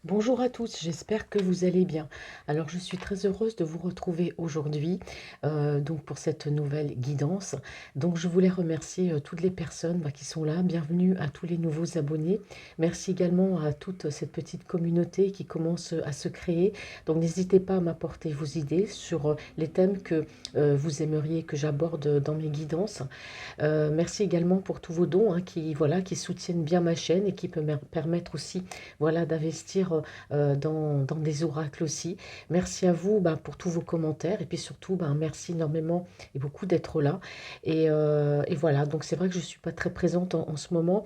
Bonjour à tous, j'espère que vous allez bien. Alors je suis très heureuse de vous retrouver aujourd'hui donc pour cette nouvelle guidance. Donc je voulais remercier toutes les personnes qui sont là. Bienvenue à tous les nouveaux abonnés. Merci également à toute cette petite communauté qui commence à se créer. Donc n'hésitez pas à m'apporter vos idées sur les thèmes que vous aimeriez que j'aborde dans mes guidances. Merci également pour tous vos dons qui, voilà, qui soutiennent bien ma chaîne et qui peuvent me permettre aussi voilà, d'investir dans des oracles aussi. Merci à vous pour tous vos commentaires et puis surtout merci énormément et beaucoup d'être là. Et voilà, donc c'est vrai que je ne suis pas très présente en ce moment.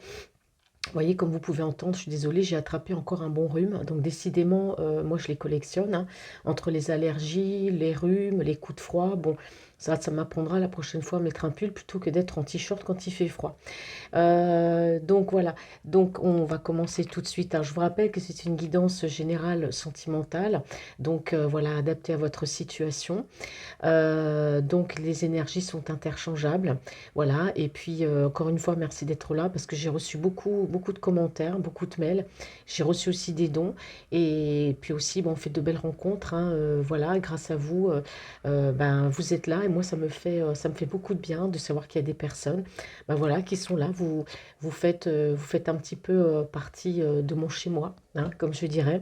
Vous voyez, comme vous pouvez entendre, je suis désolée, j'ai attrapé encore un bon rhume. Donc décidément, moi je les collectionne, entre les allergies, les rhumes, les coups de froid. Bon, ça m'apprendra la prochaine fois à mettre un pull plutôt que d'être en t-shirt quand il fait froid. Donc voilà, donc on va commencer tout de suite. Alors, je vous rappelle que c'est une guidance générale sentimentale, donc voilà, adaptée à votre situation. Donc les énergies sont interchangeables, voilà. Et puis encore une fois, merci d'être là parce que j'ai reçu beaucoup de commentaires, beaucoup de mails. J'ai reçu aussi des dons et puis aussi, bon, on fait de belles rencontres, voilà, grâce à vous, vous êtes là et moi ça me fait beaucoup de bien de savoir qu'il y a des personnes, voilà, qui sont là. Vous faites un petit peu partie de mon chez moi, comme je dirais.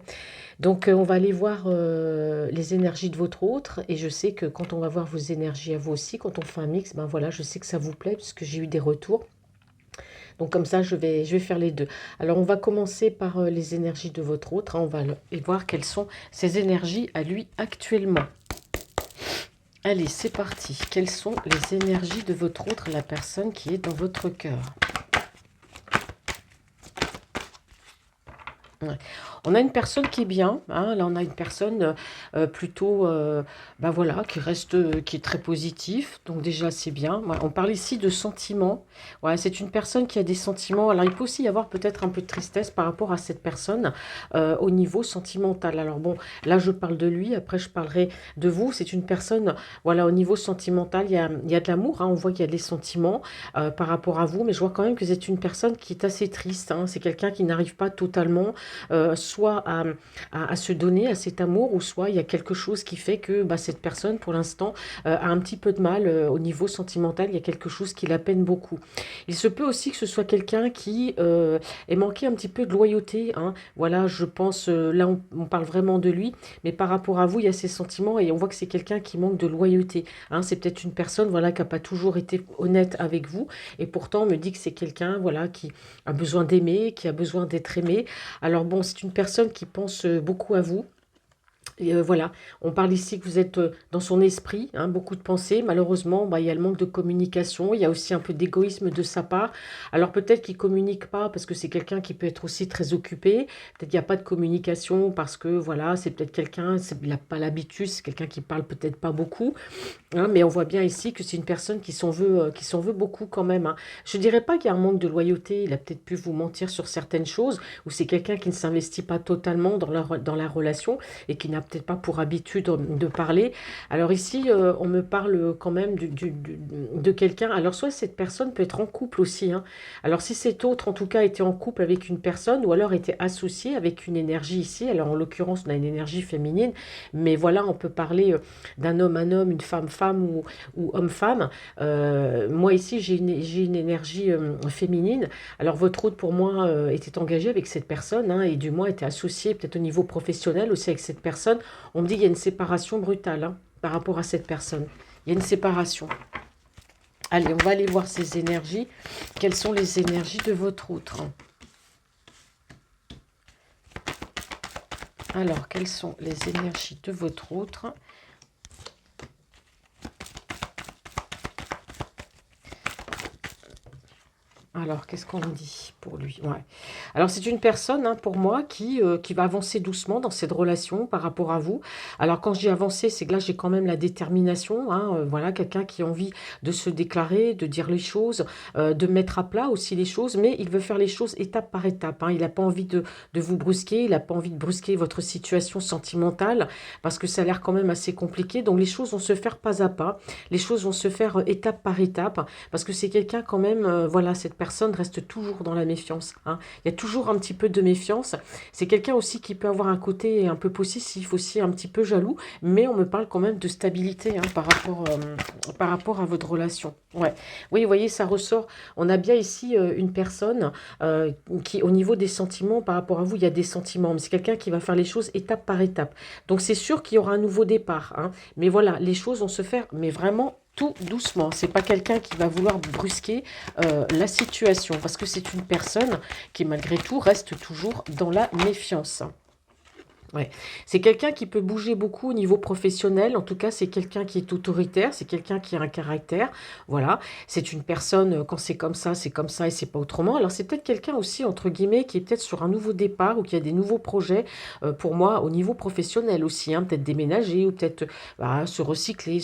Donc, on va aller voir les énergies de votre autre. Et je sais que quand on va voir vos énergies à vous aussi, quand on fait un mix, voilà, je sais que ça vous plaît puisque j'ai eu des retours. Donc, comme ça, je vais faire les deux. Alors, on va commencer par les énergies de votre autre. On va aller voir quelles sont ses énergies à lui actuellement. Allez, c'est parti. Quelles sont les énergies de votre autre, la personne qui est dans votre cœur? Ouais. On a une personne qui est bien, là on a une personne plutôt, voilà, qui reste, qui est très positif, donc déjà c'est bien. Ouais, on parle ici de sentiments, ouais, c'est une personne qui a des sentiments, alors il peut aussi y avoir peut-être un peu de tristesse par rapport à cette personne au niveau sentimental. Alors bon, là je parle de lui, après je parlerai de vous, c'est une personne, voilà, au niveau sentimental, il y a de l'amour, on voit qu'il y a des sentiments par rapport à vous, mais je vois quand même que c'est une personne qui est assez triste, c'est quelqu'un qui n'arrive pas totalement soit à se donner à cet amour, ou soit il y a quelque chose qui fait que cette personne, pour l'instant, a un petit peu de mal au niveau sentimental. Il y a quelque chose qui la peine beaucoup. Il se peut aussi que ce soit quelqu'un qui ait manqué un petit peu de loyauté. Voilà, je pense, là, on parle vraiment de lui, mais par rapport à vous, il y a ces sentiments et on voit que c'est quelqu'un qui manque de loyauté. C'est peut-être une personne, voilà, qui n'a pas toujours été honnête avec vous et pourtant on me dit que c'est quelqu'un, voilà, qui a besoin d'aimer, qui a besoin d'être aimé. Alors bon, c'est une personne qui pense beaucoup à vous. Et voilà, on parle ici que vous êtes dans son esprit, beaucoup de pensées. Malheureusement, il y a le manque de communication, il y a aussi un peu d'égoïsme de sa part. Alors peut-être qu'il ne communique pas parce que c'est quelqu'un qui peut être aussi très occupé. Peut-être qu'il n'y a pas de communication parce que voilà, c'est peut-être quelqu'un, il n'a pas l'habitude, c'est quelqu'un qui parle peut-être pas beaucoup. Mais on voit bien ici que c'est une personne qui s'en veut beaucoup quand même. Je ne dirais pas qu'il y a un manque de loyauté, il a peut-être pu vous mentir sur certaines choses, ou c'est quelqu'un qui ne s'investit pas totalement dans la relation et qui n'a peut-être pas pour habitude de parler. Alors ici, on me parle quand même de quelqu'un. Alors soit cette personne peut être en couple aussi. Alors si cet autre, en tout cas, était en couple avec une personne, ou alors était associé avec une énergie ici, alors en l'occurrence, on a une énergie féminine, mais voilà, on peut parler d'un homme, un homme, une femme, femme ou homme-femme. Moi ici, j'ai une énergie féminine. Alors votre hôte pour moi était engagé avec cette personne et du moins était associé peut-être au niveau professionnel aussi avec cette personne. On me dit qu'il y a une séparation brutale par rapport à cette personne. Il y a une séparation. Allez, on va aller voir ces énergies. Quelles sont les énergies de votre autre? Alors, quelles sont les énergies de votre autre? Alors, qu'est-ce qu'on dit pour lui? Ouais. Alors, c'est une personne, pour moi, qui va avancer doucement dans cette relation par rapport à vous. Alors, quand je dis avancer, c'est que là, j'ai quand même la détermination. Voilà, quelqu'un qui a envie de se déclarer, de dire les choses, de mettre à plat aussi les choses, mais il veut faire les choses étape par étape. Il n'a pas envie de vous brusquer, il n'a pas envie de brusquer votre situation sentimentale, parce que ça a l'air quand même assez compliqué. Donc, les choses vont se faire pas à pas. Les choses vont se faire étape par étape, parce que c'est quelqu'un quand même, voilà, cette personne personne reste toujours dans la méfiance, hein. Il y a toujours un petit peu de méfiance. C'est quelqu'un aussi qui peut avoir un côté un peu possessif, aussi un petit peu jaloux, mais on me parle quand même de stabilité, hein, par rapport à votre relation. Ouais. Oui, vous voyez, ça ressort. On a bien ici une personne qui, au niveau des sentiments, par rapport à vous, il y a des sentiments, mais c'est quelqu'un qui va faire les choses étape par étape. Donc c'est sûr qu'il y aura un nouveau départ, hein, mais voilà, les choses vont se faire, mais vraiment tout doucement. C'est pas quelqu'un qui va vouloir brusquer la situation, parce que c'est une personne qui, malgré tout, reste toujours dans la méfiance. Ouais. C'est quelqu'un qui peut bouger beaucoup au niveau professionnel. En tout cas, c'est quelqu'un qui est autoritaire. C'est quelqu'un qui a un caractère. Voilà. C'est une personne, quand c'est comme ça et c'est pas autrement. Alors, c'est peut-être quelqu'un aussi, entre guillemets, qui est peut-être sur un nouveau départ ou qui a des nouveaux projets, pour moi, au niveau professionnel aussi, hein. Peut-être déménager ou peut-être se recycler.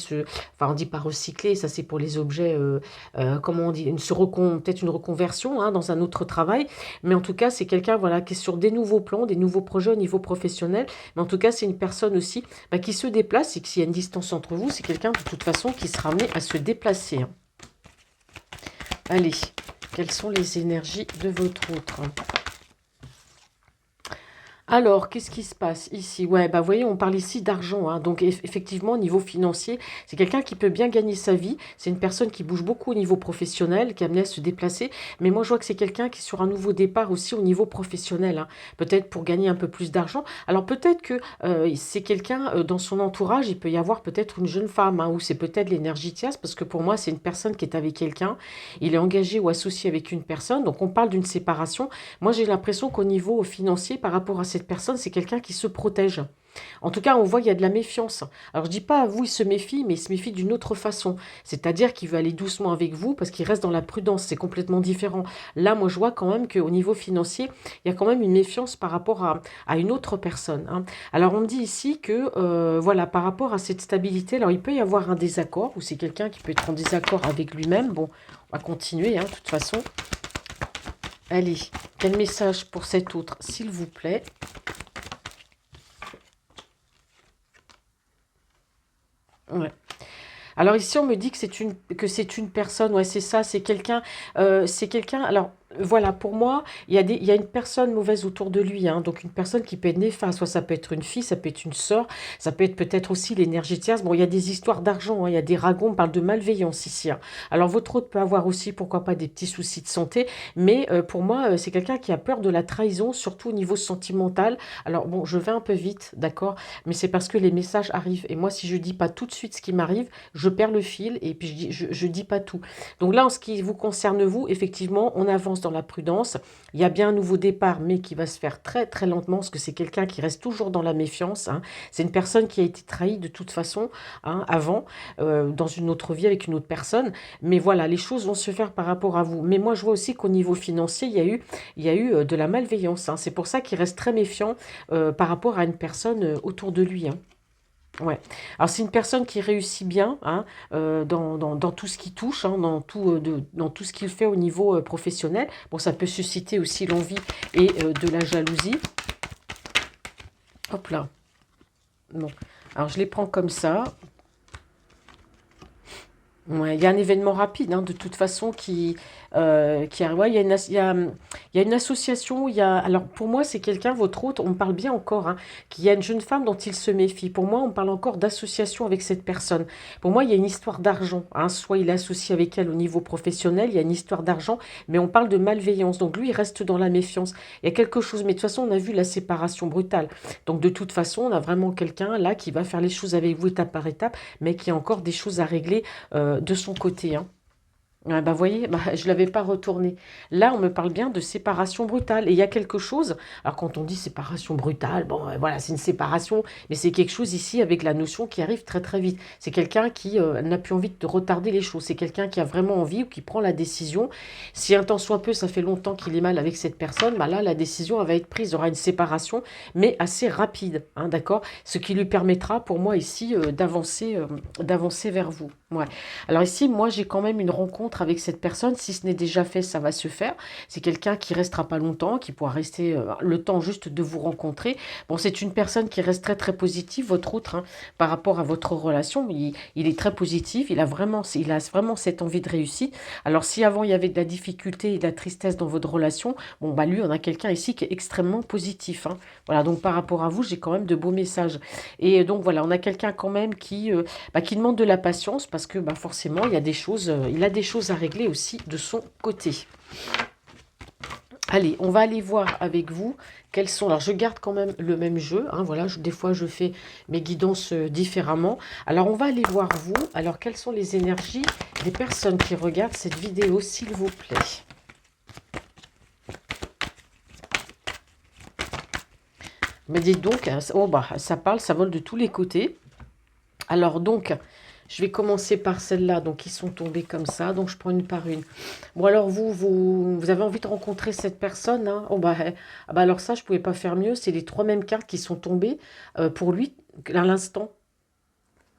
Enfin, on dit pas recycler, ça c'est pour les objets, comment on dit, peut-être une reconversion, hein, dans un autre travail. Mais en tout cas, c'est quelqu'un, voilà, qui est sur des nouveaux plans, des nouveaux projets au niveau professionnel. Mais en tout cas, c'est une personne aussi qui se déplace et que s'il y a une distance entre vous, c'est quelqu'un de toute façon qui sera amené à se déplacer, hein. Allez, quelles sont les énergies de votre autre? Alors, qu'est-ce qui se passe ici? Ouais, bah, vous voyez, on parle ici d'argent, hein. Donc, effectivement, au niveau financier, c'est quelqu'un qui peut bien gagner sa vie. C'est une personne qui bouge beaucoup au niveau professionnel, qui est amenée à se déplacer. Mais moi, je vois que c'est quelqu'un qui est sur un nouveau départ aussi au niveau professionnel, hein. Peut-être pour gagner un peu plus d'argent. Alors, peut-être que c'est quelqu'un dans son entourage, il peut y avoir peut-être une jeune femme, hein, ou c'est peut-être l'énergie Thias, parce que pour moi, c'est une personne qui est avec quelqu'un. Il est engagé ou associé avec une personne. Donc, on parle d'une séparation. Moi, j'ai l'impression qu'au niveau financier, par rapport à cette personne, c'est quelqu'un qui se protège. En tout cas, on voit qu'il y a de la méfiance. Alors, je dis pas à vous, il se méfie, mais il se méfie d'une autre façon. C'est-à-dire qu'il veut aller doucement avec vous parce qu'il reste dans la prudence. C'est complètement différent. Là, moi, je vois quand même qu'au niveau financier, il y a quand même une méfiance par rapport à une autre personne, hein. Alors, on me dit ici que, voilà, par rapport à cette stabilité, alors il peut y avoir un désaccord, ou c'est quelqu'un qui peut être en désaccord avec lui-même. Bon, on va continuer, hein, de toute façon. Allez, quel message pour cet autre, s'il vous plaît? Ouais. Alors ici, on me dit que c'est une personne, ouais, c'est ça, c'est quelqu'un, alors voilà, pour moi, il y a une personne mauvaise autour de lui, hein, donc une personne qui peut être néfaste, soit ça peut être une fille, ça peut être une sœur, ça peut être peut-être aussi l'énergie tierce. Bon, il y a des histoires d'argent, hein, il y a des ragots, on parle de malveillance ici, hein. Alors votre autre peut avoir aussi, pourquoi pas, des petits soucis de santé, mais pour moi, c'est quelqu'un qui a peur de la trahison, surtout au niveau sentimental. Alors bon, je vais un peu vite, d'accord, mais c'est parce que les messages arrivent, et moi, si je dis pas tout de suite ce qui m'arrive, je perds le fil et puis je dis pas tout. Donc là, en ce qui vous concerne, vous, effectivement, on avance dans la prudence. Il y a bien un nouveau départ, mais qui va se faire très très lentement, parce que c'est quelqu'un qui reste toujours dans la méfiance, hein. C'est une personne qui a été trahie de toute façon, hein, avant, dans une autre vie avec une autre personne. Mais voilà, les choses vont se faire par rapport à vous. Mais moi, je vois aussi qu'au niveau financier, il y a eu de la malveillance, hein. C'est pour ça qu'il reste très méfiant par rapport à une personne autour de lui, hein. Ouais. Alors c'est une personne qui réussit bien, hein, dans tout ce qui touche, hein, dans tout ce qu'il fait au niveau professionnel. Bon, ça peut susciter aussi l'envie et de la jalousie. Hop là. Bon. Alors je les prends comme ça. Ouais, il y a un événement rapide, hein, de toute façon, qui arrive. Ouais, il y a une association. Alors, pour moi, c'est quelqu'un, votre hôte, on me parle bien encore, hein, qu'il y a une jeune femme dont il se méfie. Pour moi, on parle encore d'association avec cette personne. Pour moi, il y a une histoire d'argent, hein. Soit il est associé avec elle au niveau professionnel, il y a une histoire d'argent, mais on parle de malveillance. Donc, lui, il reste dans la méfiance. Il y a quelque chose, mais de toute façon, on a vu la séparation brutale. Donc, de toute façon, on a vraiment quelqu'un là qui va faire les choses avec vous étape par étape, mais qui a encore des choses à régler de son côté, hein. Ouais, bah, voyez, bah, je ne l'avais pas retourné. Là, on me parle bien de séparation brutale. Et il y a quelque chose, alors quand on dit séparation brutale, bon, voilà, c'est une séparation, mais c'est quelque chose ici avec la notion qui arrive très très vite. C'est quelqu'un qui n'a plus envie de retarder les choses. C'est quelqu'un qui a vraiment envie ou qui prend la décision. Si un temps soit peu, ça fait longtemps qu'il est mal avec cette personne, bah là, la décision elle va être prise. Il y aura une séparation, mais assez rapide, hein, d'accord? Ce qui lui permettra, pour moi ici, d'avancer vers vous. Ouais. Alors ici, moi, j'ai quand même une rencontre avec cette personne. Si ce n'est déjà fait, ça va se faire. C'est quelqu'un qui restera pas longtemps, qui pourra rester le temps juste de vous rencontrer. Bon, c'est une personne qui reste très très positive, votre autre, hein, par rapport à votre relation. Il est très positif. Il a vraiment cette envie de réussite. Alors si avant il y avait de la difficulté et de la tristesse dans votre relation, bon bah lui, on a quelqu'un ici qui est extrêmement positif, hein. Voilà. Donc par rapport à vous, j'ai quand même de beaux messages. Et donc voilà, on a quelqu'un quand même qui demande de la patience parce que bah, forcément, il a des choses à régler aussi de son côté. Allez, on va aller voir avec vous quels sont... Alors, je garde quand même le même jeu, hein, voilà, des fois, je fais mes guidances différemment. Alors, on va aller voir vous. Alors, quelles sont les énergies des personnes qui regardent cette vidéo, s'il vous plaît? Mais dites donc, hein, oh bah, ça parle, ça vole de tous les côtés. Alors donc, je vais commencer par celles-là, donc ils sont tombés comme ça, donc je prends une par une. Bon alors vous avez envie de rencontrer cette personne, hein? Oh bah, ah bah alors ça, je ne pouvais pas faire mieux, c'est les trois mêmes cartes qui sont tombées pour lui à l'instant.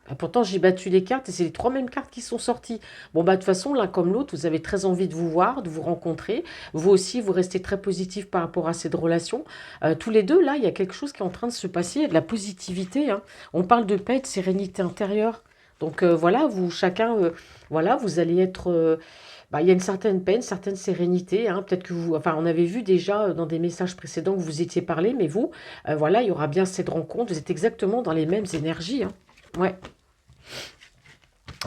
Ah, pourtant, j'ai battu les cartes et c'est les trois mêmes cartes qui sont sorties. Bon, bah, de toute façon, l'un comme l'autre, vous avez très envie de vous voir, de vous rencontrer. Vous aussi, vous restez très positif par rapport à cette relation. Tous les deux, là, il y a quelque chose qui est en train de se passer. Il y a de la positivité, hein. On parle de paix et de sérénité intérieure. Donc, voilà, vous, chacun, voilà, vous allez être... bah, il y a une certaine paix, une certaine sérénité, hein. Peut-être que vous... Enfin, on avait vu déjà dans des messages précédents que vous étiez parlé, mais vous, voilà, il y aura bien cette rencontre. Vous êtes exactement dans les mêmes énergies, hein. Ouais.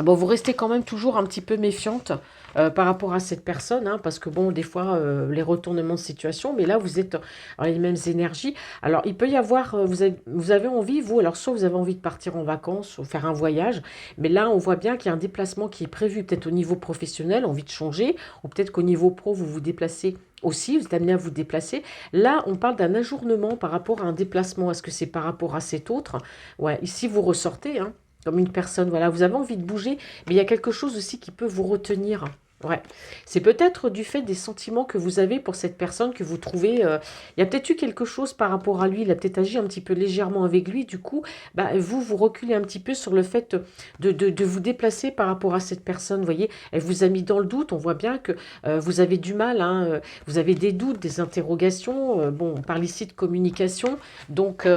Bon, vous restez quand même toujours un petit peu méfiante par rapport à cette personne, hein, parce que bon, des fois, les retournements de situation, mais là, vous êtes dans les mêmes énergies. Alors, il peut y avoir, vous avez envie, vous, alors soit vous avez envie de partir en vacances ou faire un voyage, mais là, on voit bien qu'il y a un déplacement qui est prévu, peut-être au niveau professionnel, envie de changer, ou peut-être qu'au niveau pro, vous vous déplacez aussi, vous êtes amené à vous déplacer. Là, on parle d'un ajournement par rapport à un déplacement. Est-ce que c'est par rapport à cet autre? Ouais, ici, vous ressortez, hein, comme une personne, voilà, vous avez envie de bouger, mais il y a quelque chose aussi qui peut vous retenir. Ouais, c'est peut-être du fait des sentiments que vous avez pour cette personne que vous trouvez. Il y a peut-être eu quelque chose par rapport à lui. Il a peut-être agi un petit peu légèrement avec lui. Du coup, bah, vous reculez un petit peu sur le fait de vous déplacer par rapport à cette personne. Vous voyez, elle vous a mis dans le doute. On voit bien que vous avez du mal, hein, vous avez des doutes, des interrogations. Bon, on parle ici de communication. Donc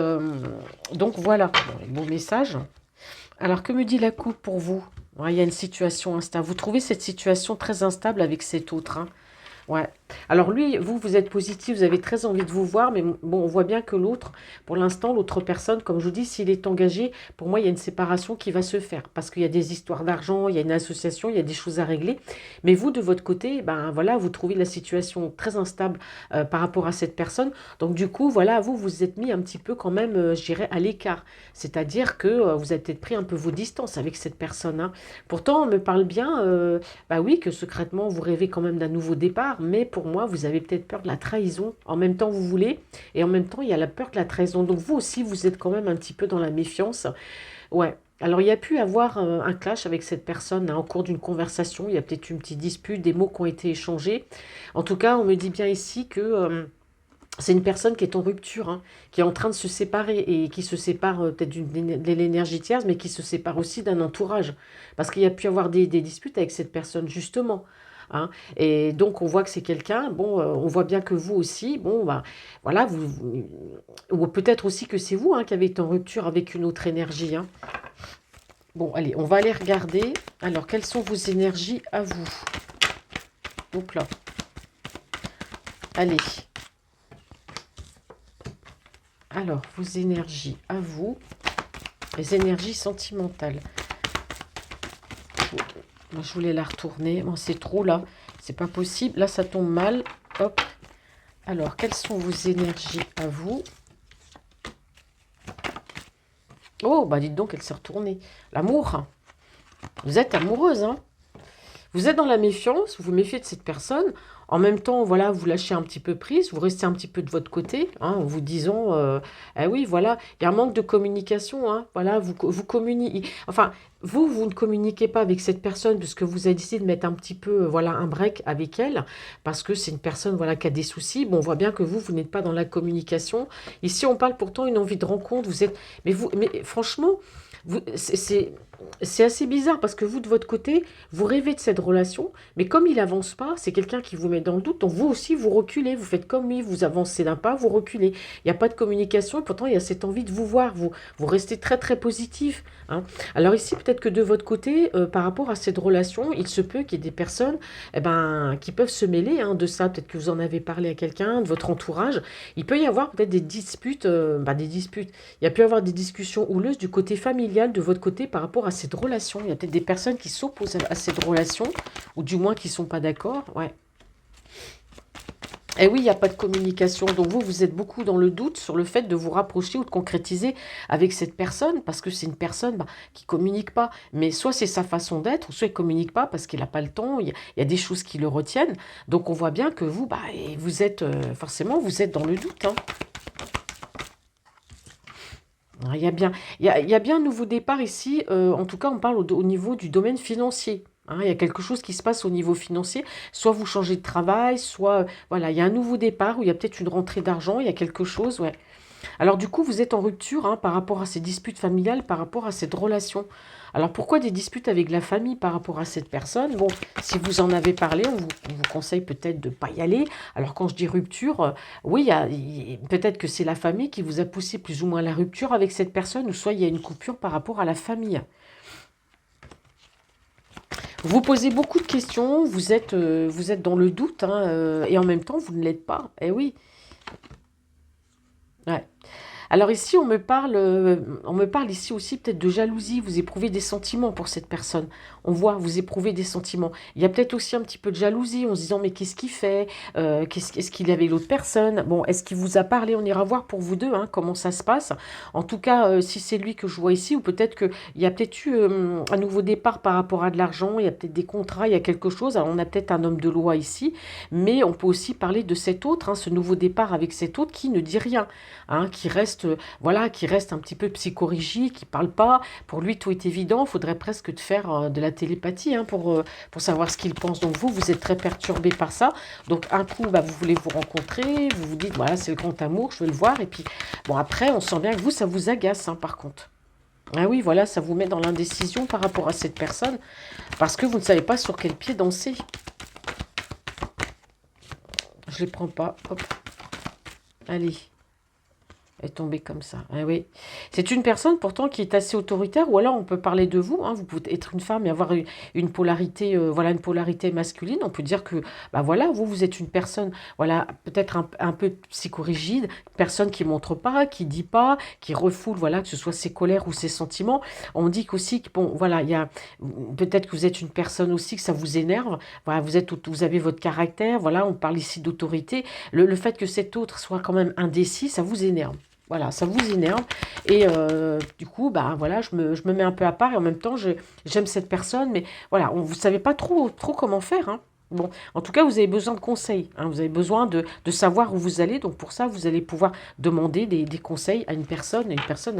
voilà, bon message. Alors, que me dit la coupe pour vous? Ouais, il y a une situation instable. Vous trouvez cette situation très instable avec cet autre, hein? Ouais. Alors lui, vous êtes positif, vous avez très envie de vous voir, mais bon, on voit bien que l'autre, pour l'instant, l'autre personne, comme je vous dis, s'il est engagé, pour moi, il y a une séparation qui va se faire, parce qu'il y a des histoires d'argent, il y a une association, il y a des choses à régler. Mais vous, de votre côté, ben voilà, vous trouvez la situation très instable par rapport à cette personne. Donc du coup, voilà, vous vous êtes mis un petit peu quand même, je dirais, à l'écart. C'est-à-dire que vous avez peut-être pris un peu vos distances avec cette personne, hein. Pourtant, on me parle bien, bah oui, que secrètement, vous rêvez quand même d'un nouveau départ, mais pour moi, vous avez peut-être peur de la trahison. En même temps, vous voulez, et en même temps, il y a la peur de la trahison. Donc vous aussi, vous êtes quand même un petit peu dans la méfiance. Ouais. Alors, il y a pu avoir un clash avec cette personne, hein, au cours d'une conversation. Il y a peut-être une petite dispute, des mots qui ont été échangés. En tout cas, on me dit bien ici que c'est une personne qui est en rupture, hein, qui est en train de se séparer et qui se sépare peut-être de l'énergie tierce, mais qui se sépare aussi d'un entourage. Parce qu'il y a pu avoir des disputes avec cette personne, justement, hein. Et donc, on voit que c'est quelqu'un, bon, on voit bien que vous aussi, bon, bah, voilà, ou peut-être aussi que c'est vous, hein, qui avez été en rupture avec une autre énergie, hein. Bon, allez, on va aller regarder. Alors, quelles sont vos énergies à vous? Donc là, allez. Alors, vos énergies à vous, les énergies sentimentales. Moi, je voulais la retourner. Bon, c'est trop là. C'est pas possible. Là, ça tombe mal. Hop. Alors, quelles sont vos énergies à vous? Oh, bah dites donc, elle s'est retournée. L'amour. Vous êtes amoureuse, hein? Vous êtes dans la méfiance, vous vous méfiez de cette personne. En même temps, voilà, vous lâchez un petit peu prise, vous restez un petit peu de votre côté, hein, en vous disant, eh oui, voilà, il y a un manque de communication, hein, voilà, vous communiquez. Enfin, vous ne communiquez pas avec cette personne puisque vous avez décidé de mettre un petit peu, voilà, un break avec elle, parce que c'est une personne, voilà, qui a des soucis. Bon, on voit bien que vous n'êtes pas dans la communication. Ici, on parle pourtant d'une envie de rencontre. Vous êtes, mais franchement. C'est assez bizarre parce que vous, de votre côté, vous rêvez de cette relation, mais comme il avance pas, c'est quelqu'un qui vous met dans le doute, donc vous aussi, vous reculez, vous faites comme lui, vous avancez d'un pas, vous reculez. Il n'y a pas de communication, et pourtant, il y a cette envie de vous voir, vous restez très, très positif, hein. Alors ici, peut-être que de votre côté, par rapport à cette relation, il se peut qu'il y ait des personnes eh ben, qui peuvent se mêler hein, de ça, peut-être que vous en avez parlé à quelqu'un, de votre entourage. Il peut y avoir peut-être des disputes, des disputes. Il y a pu y avoir des discussions houleuses du côté familial de votre côté par rapport à cette relation. Il y a peut-être des personnes qui s'opposent à cette relation, ou du moins qui ne sont pas d'accord. Ouais. Et oui, il n'y a pas de communication. Donc vous, vous êtes beaucoup dans le doute sur le fait de vous rapprocher ou de concrétiser avec cette personne, parce que c'est une personne qui ne communique pas. Mais soit c'est sa façon d'être, ou soit il ne communique pas parce qu'il n'a pas le temps, il y a des choses qui le retiennent. Donc on voit bien que vous, et vous êtes, forcément, vous êtes dans le doute, hein. Il y a bien, il y a bien un nouveau départ ici. En tout cas, on parle au niveau du domaine financier, hein. Il y a quelque chose qui se passe au niveau financier. Soit vous changez de travail, soit voilà, il y a un nouveau départ où il y a peut-être une rentrée d'argent. Il y a quelque chose, ouais. Alors du coup, vous êtes en rupture hein, par rapport à ces disputes familiales, par rapport à cette relation. Alors pourquoi des disputes avec la famille par rapport à cette personne? Bon, si vous en avez parlé, on vous conseille peut-être de ne pas y aller. Alors quand je dis rupture, oui, peut-être que c'est la famille qui vous a poussé plus ou moins à la rupture avec cette personne, ou soit il y a une coupure par rapport à la famille. Vous posez beaucoup de questions, vous êtes dans le doute, hein, et en même temps, vous ne l'êtes pas. Eh oui, ouais. Alors ici, on me parle ici aussi peut-être de jalousie. Vous éprouvez des sentiments pour cette personne. On voit, vous éprouvez des sentiments. Il y a peut-être aussi un petit peu de jalousie en se disant, mais qu'est-ce qu'il fait? Est-ce qu'il est avec l'autre personne? Bon, est-ce qu'il vous a parlé? On ira voir pour vous deux hein, comment ça se passe. En tout cas, si c'est lui que je vois ici, ou peut-être qu'il y a peut-être eu un nouveau départ par rapport à de l'argent, il y a peut-être des contrats, il y a quelque chose. Alors on a peut-être un homme de loi ici, mais on peut aussi parler de cet autre, hein, ce nouveau départ avec cet autre qui ne dit rien, hein, qui reste, voilà, qui reste un petit peu psychorigide, qui parle pas. Pour lui, tout est évident. Il faudrait presque de faire de la télépathie hein, pour savoir ce qu'il pense. Donc vous êtes très perturbé par ça. Donc un coup, vous voulez vous rencontrer, vous vous dites, voilà, c'est le grand amour, je veux le voir. Et puis, bon, après, on sent bien que vous, ça vous agace, hein, par contre. Ah oui, voilà, ça vous met dans l'indécision par rapport à cette personne, parce que vous ne savez pas sur quel pied danser. Je les prends pas. Hop, allez. Est tombée comme ça. Ah oui. C'est une personne pourtant qui est assez autoritaire, ou alors on peut parler de vous, hein. Vous pouvez être une femme et avoir une polarité, voilà, une polarité masculine. On peut dire que, voilà, vous êtes une personne, voilà, peut-être un peu psychorigide, une personne qui montre pas, qui dit pas, qui refoule, voilà, que ce soit ses colères ou ses sentiments. On dit qu'aussi, que, bon, voilà, il y a peut-être que vous êtes une personne aussi que ça vous énerve. Voilà, vous avez votre caractère. Voilà, on parle ici d'autorité. Le fait que cet autre soit quand même indécis, ça vous énerve. Voilà, ça vous énerve. Et du coup, voilà, je me mets un peu à part et en même temps, j'aime cette personne. Mais voilà, vous ne savez pas trop comment faire, hein. Bon, en tout cas, vous avez besoin de conseils, hein. Vous avez besoin de savoir où vous allez. Donc pour ça, vous allez pouvoir demander des conseils à une personne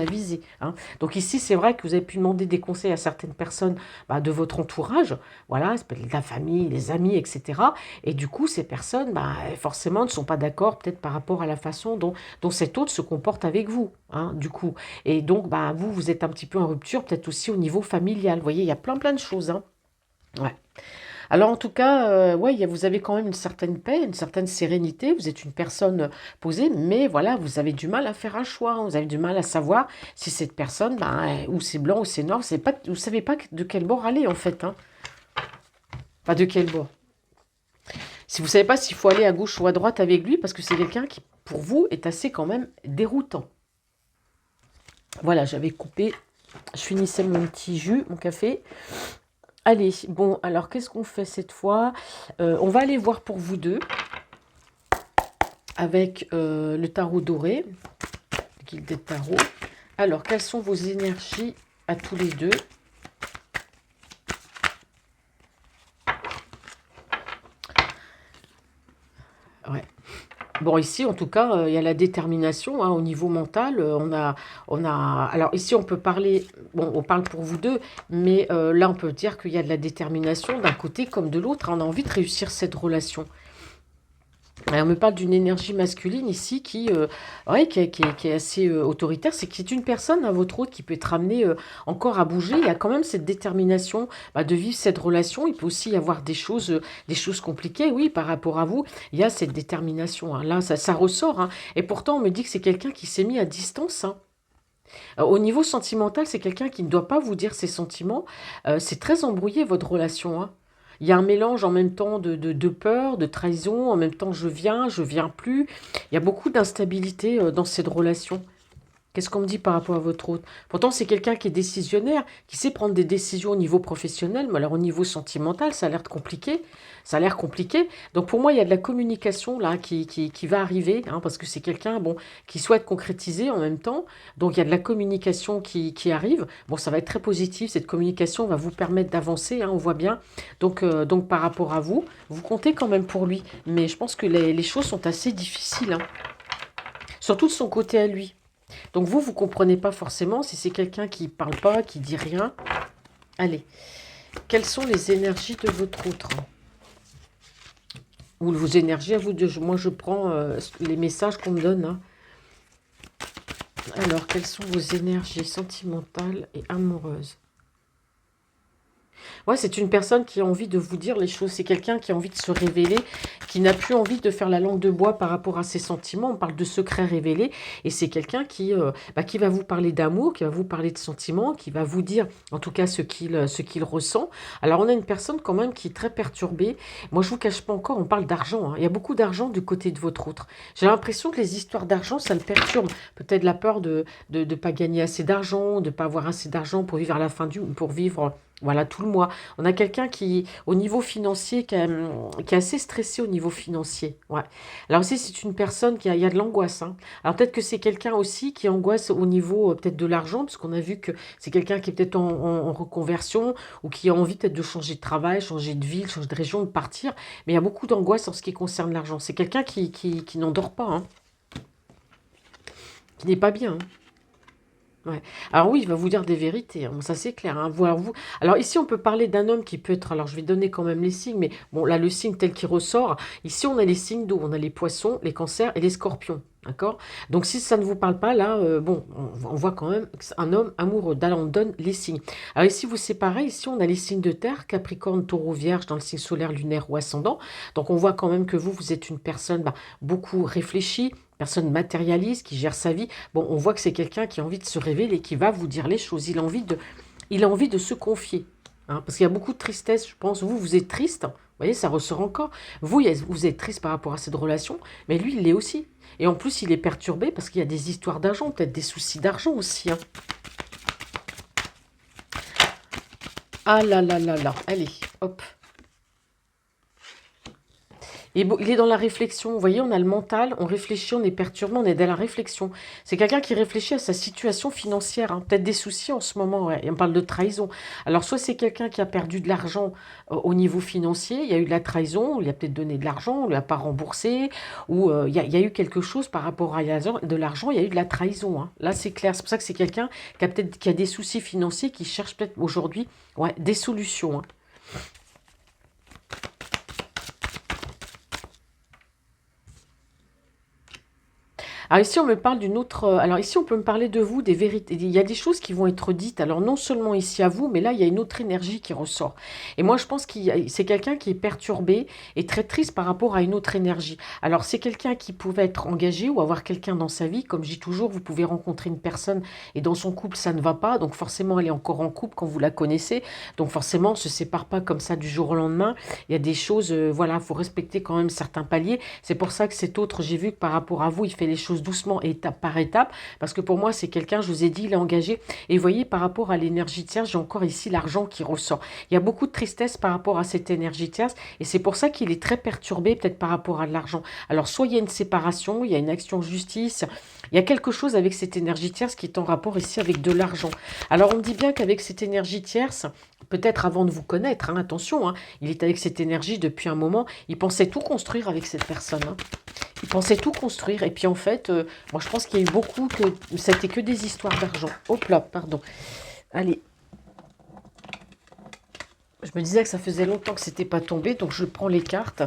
avisée, hein. Donc ici, c'est vrai que vous avez pu demander des conseils à certaines personnes de votre entourage. Voilà, ça peut être la famille, les amis, etc. Et du coup, ces personnes, forcément, ne sont pas d'accord peut-être par rapport à la façon dont cet autre se comporte avec vous, hein, du coup. Et donc, vous êtes un petit peu en rupture, peut-être aussi au niveau familial. Vous voyez, il y a plein de choses, hein. Ouais. Alors en tout cas, ouais, vous avez quand même une certaine paix, une certaine sérénité. Vous êtes une personne posée, mais voilà, vous avez du mal à faire un choix, hein. Vous avez du mal à savoir si cette personne, ou c'est blanc ou c'est noir. Vous savez pas de quel bord aller en fait, hein. Pas de quel bord. Si vous savez pas s'il faut aller à gauche ou à droite avec lui, parce que c'est quelqu'un qui, pour vous, est assez quand même déroutant. Voilà, j'avais coupé, je finissais mon petit jus, mon café. Allez, bon, alors qu'est-ce qu'on fait cette fois? On va aller voir pour vous deux, avec le tarot doré, le guilde des tarots. Alors, quelles sont vos énergies à tous les deux? Ouais. Bon, ici, en tout cas, il y a la détermination, hein, au niveau mental. Alors ici, on peut parler, bon, on parle pour vous deux, mais là, on peut dire qu'il y a de la détermination d'un côté comme de l'autre, hein. On a envie de réussir cette relation. On me parle d'une énergie masculine ici ouais, qui est assez autoritaire. C'est que c'est une personne à votre autre qui peut être amenée encore à bouger. Il y a quand même cette détermination de vivre cette relation. Il peut aussi y avoir des choses compliquées, oui, par rapport à vous. Il y a cette détermination, hein. Là, ça ressort, hein. Et pourtant, on me dit que c'est quelqu'un qui s'est mis à distance, hein. Au niveau sentimental, c'est quelqu'un qui ne doit pas vous dire ses sentiments. C'est très embrouillé, votre relation, hein. Il y a un mélange en même temps de peur, de trahison, en même temps je viens plus. Il y a beaucoup d'instabilité dans cette relation. Qu'est-ce qu'on me dit par rapport à votre autre? Pourtant, c'est quelqu'un qui est décisionnaire, qui sait prendre des décisions au niveau professionnel, mais alors au niveau sentimental, ça a l'air compliqué. Ça a l'air compliqué. Donc pour moi, il y a de la communication là qui va arriver, hein, parce que c'est quelqu'un bon, qui souhaite concrétiser en même temps. Donc il y a de la communication qui arrive. Bon, ça va être très positif. Cette communication va vous permettre d'avancer, hein, on voit bien. Donc par rapport à vous, vous comptez quand même pour lui. Mais je pense que les choses sont assez difficiles, hein, surtout de son côté à lui. Donc vous comprenez pas forcément si c'est quelqu'un qui parle pas, qui dit rien. Allez, quelles sont les énergies de votre autre? Ou vos énergies à vous deux. Moi, je prends les messages qu'on me donne, hein. Alors, quelles sont vos énergies sentimentales et amoureuses? Ouais, c'est une personne qui a envie de vous dire les choses. C'est quelqu'un qui a envie de se révéler, qui n'a plus envie de faire la langue de bois par rapport à ses sentiments. On parle de secrets révélés. Et c'est quelqu'un qui va vous parler d'amour, qui va vous parler de sentiments, qui va vous dire en tout cas ce qu'il ressent. Alors, on a une personne quand même qui est très perturbée. Moi, je vous cache pas encore, on parle d'argent, hein. Il y a beaucoup d'argent du côté de votre autre. J'ai l'impression que les histoires d'argent, ça le perturbe. Peut-être la peur de ne pas gagner assez d'argent, de ne pas avoir assez d'argent pour vivre à la fin pour vivre voilà, tout le mois. On a quelqu'un qui, au niveau financier, qui est assez stressé au niveau financier. Ouais. Alors aussi, c'est une personne il y a de l'angoisse, hein. Alors peut-être que c'est quelqu'un aussi qui angoisse au niveau peut-être de l'argent, parce qu'on a vu que c'est quelqu'un qui est peut-être en reconversion, ou qui a envie peut-être de changer de travail, changer de ville, changer de région, de partir. Mais il y a beaucoup d'angoisse en ce qui concerne l'argent. C'est quelqu'un qui n'endort pas, hein, qui n'est pas bien, hein. Ouais. Alors oui, il va vous dire des vérités, hein, ça c'est clair, hein. Alors ici, on peut parler d'un homme qui peut être... Alors je vais donner quand même les signes, mais bon, là, le signe tel qu'il ressort, ici, on a les signes d'eau, on a les poissons, les cancers et les scorpions. D'accord? Donc si ça ne vous parle pas, là, bon, on voit quand même que c'est un homme amoureux. Là, on donne les signes. Alors ici, vous séparez, ici, on a les signes de terre, Capricorne, Taureau, Vierge, dans le signe solaire, lunaire ou ascendant. Donc on voit quand même que vous êtes une personne beaucoup réfléchie, personne matérialiste, qui gère sa vie. Bon, on voit que c'est quelqu'un qui a envie de se révéler, qui va vous dire les choses. Il a envie de se confier, hein, parce qu'il y a beaucoup de tristesse, je pense. Vous êtes triste. Vous voyez, ça ressort encore. Vous êtes triste par rapport à cette relation, mais lui, il l'est aussi. Et en plus, il est perturbé parce qu'il y a des histoires d'argent, peut-être des soucis d'argent aussi, hein. Ah là là là là. Allez, hop. Et bon, il est dans la réflexion. Vous voyez, on a le mental, on réfléchit, on est perturbé, on est dans la réflexion. C'est quelqu'un qui réfléchit à sa situation financière, hein. Peut-être des soucis en ce moment, ouais. Et on parle de trahison. Alors, soit c'est quelqu'un qui a perdu de l'argent au niveau financier, il y a eu de la trahison, il a peut-être donné de l'argent, on ne lui a pas remboursé, ou il y a eu quelque chose par rapport à de l'argent, il y a eu de la trahison, hein. Là, c'est clair. C'est pour ça que c'est quelqu'un qui a des soucis financiers, qui cherche peut-être aujourd'hui, ouais, des solutions, hein. Alors ici, on me parle d'une autre... Alors ici, on peut me parler de vous, des vérités. Il y a des choses qui vont être dites. Alors non seulement ici à vous, mais là, il y a une autre énergie qui ressort. Et moi, je pense que c'est quelqu'un qui est perturbé et très triste par rapport à une autre énergie. Alors c'est quelqu'un qui pouvait être engagé ou avoir quelqu'un dans sa vie. Comme je dis toujours, vous pouvez rencontrer une personne et dans son couple, ça ne va pas. Donc forcément, elle est encore en couple quand vous la connaissez. Donc forcément, on ne se sépare pas comme ça du jour au lendemain. Il y a des choses, voilà, il faut respecter quand même certains paliers. C'est pour ça que cet autre, j'ai vu que par rapport à vous, il fait les choses doucement, étape par étape, parce que pour moi, c'est quelqu'un, je vous ai dit, il est engagé. Et vous voyez, par rapport à l'énergie tierce, j'ai encore ici l'argent qui ressort. Il y a beaucoup de tristesse par rapport à cette énergie tierce, et c'est pour ça qu'il est très perturbé, peut-être par rapport à l'argent. Alors, soit il y a une séparation, il y a une action de justice, il y a quelque chose avec cette énergie tierce qui est en rapport ici avec de l'argent. Alors, on me dit bien qu'avec cette énergie tierce, peut-être avant de vous connaître, hein, attention, hein, il est avec cette énergie depuis un moment, il pensait tout construire avec cette personne, hein. Il pensait tout construire. Et puis en fait, moi je pense qu'il y a eu beaucoup que c'était que des histoires d'argent. Hop là, pardon. Allez, je me disais que ça faisait longtemps que c'était pas tombé, donc je prends les cartes.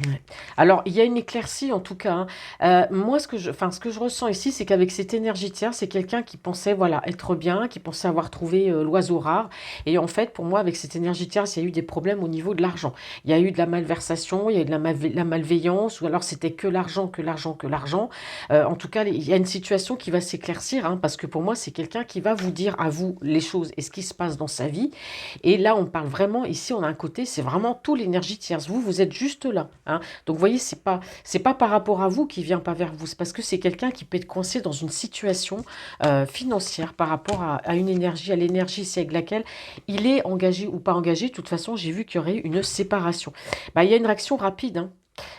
Ouais. Alors, il y a une éclaircie en tout cas, hein. Moi, ce que je ressens ici, c'est qu'avec cette énergie tiers, c'est quelqu'un qui pensait, voilà, être bien, qui pensait avoir trouvé l'oiseau rare. Et en fait, pour moi, avec cette énergie tiers, il y a eu des problèmes au niveau de l'argent. Il y a eu de la malversation, il y a eu de la malveillance, ou alors c'était que l'argent, que l'argent, que l'argent. En tout cas, il y a une situation qui va s'éclaircir, hein, parce que pour moi, c'est quelqu'un qui va vous dire à vous les choses et ce qui se passe dans sa vie. Et là, on parle vraiment, ici, on a un côté, c'est vraiment tout l'énergie tierce. Vous, vous êtes juste là, hein. Donc, vous voyez, c'est pas par rapport à vous qui vient pas vers vous. C'est parce que c'est quelqu'un qui peut être coincé dans une situation financière par rapport à une énergie, à l'énergie, c'est avec laquelle il est engagé ou pas engagé. De toute façon, j'ai vu qu'il y aurait eu une séparation. Bah, il y a une réaction rapide, hein.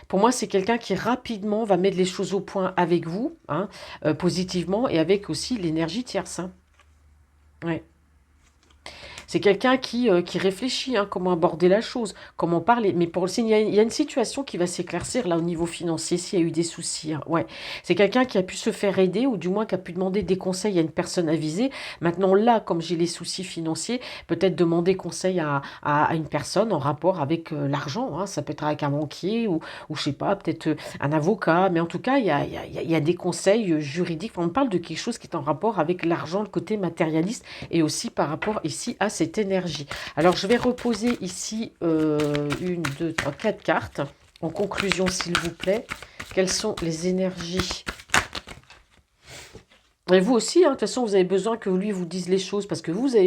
Pour moi, c'est quelqu'un qui rapidement va mettre les choses au point avec vous, hein, positivement, et avec aussi l'énergie tierce, hein. Ouais. C'est quelqu'un qui réfléchit, hein, comment aborder la chose, comment parler. Mais pour le signe, il y a une situation qui va s'éclaircir là au niveau financier, s'il y a eu des soucis, hein. Ouais. C'est quelqu'un qui a pu se faire aider ou du moins qui a pu demander des conseils à une personne avisée. Maintenant, là, comme j'ai les soucis financiers, peut-être demander conseil à une personne en rapport avec l'argent, hein. Ça peut être avec un banquier ou je sais pas, peut-être un avocat. Mais en tout cas, il y a des conseils juridiques. Enfin, on parle de quelque chose qui est en rapport avec l'argent, le côté matérialiste et aussi par rapport ici à cette énergie. Alors, je vais reposer ici une, deux, trois, quatre cartes. En conclusion, s'il vous plaît, quelles sont les énergies? Et vous aussi, hein, de toute façon, vous avez besoin que lui vous dise les choses parce que vous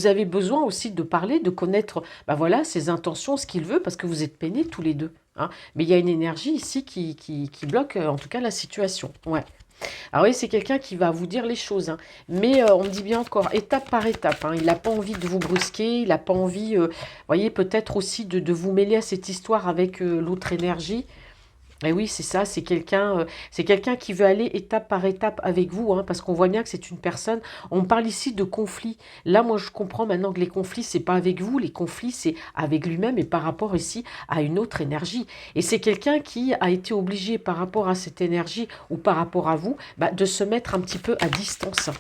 avez besoin aussi de parler, de connaître bah voilà, ses intentions, ce qu'il veut, parce que vous êtes peinés tous les deux, hein. Mais il y a une énergie ici qui bloque, en tout cas, la situation. Ouais. Alors oui, c'est quelqu'un qui va vous dire les choses, hein. Mais on me dit bien encore, étape par étape, hein. Il n'a pas envie de vous brusquer, il n'a pas envie, voyez, peut-être aussi de vous mêler à cette histoire avec l'autre énergie. Et oui, c'est ça, c'est quelqu'un qui veut aller étape par étape avec vous, hein, parce qu'on voit bien que c'est une personne. On parle ici de conflits. Là, moi, je comprends maintenant que les conflits, c'est pas avec vous, les conflits, c'est avec lui-même et par rapport ici à une autre énergie. Et c'est quelqu'un qui a été obligé par rapport à cette énergie ou par rapport à vous, bah, de se mettre un petit peu à distance.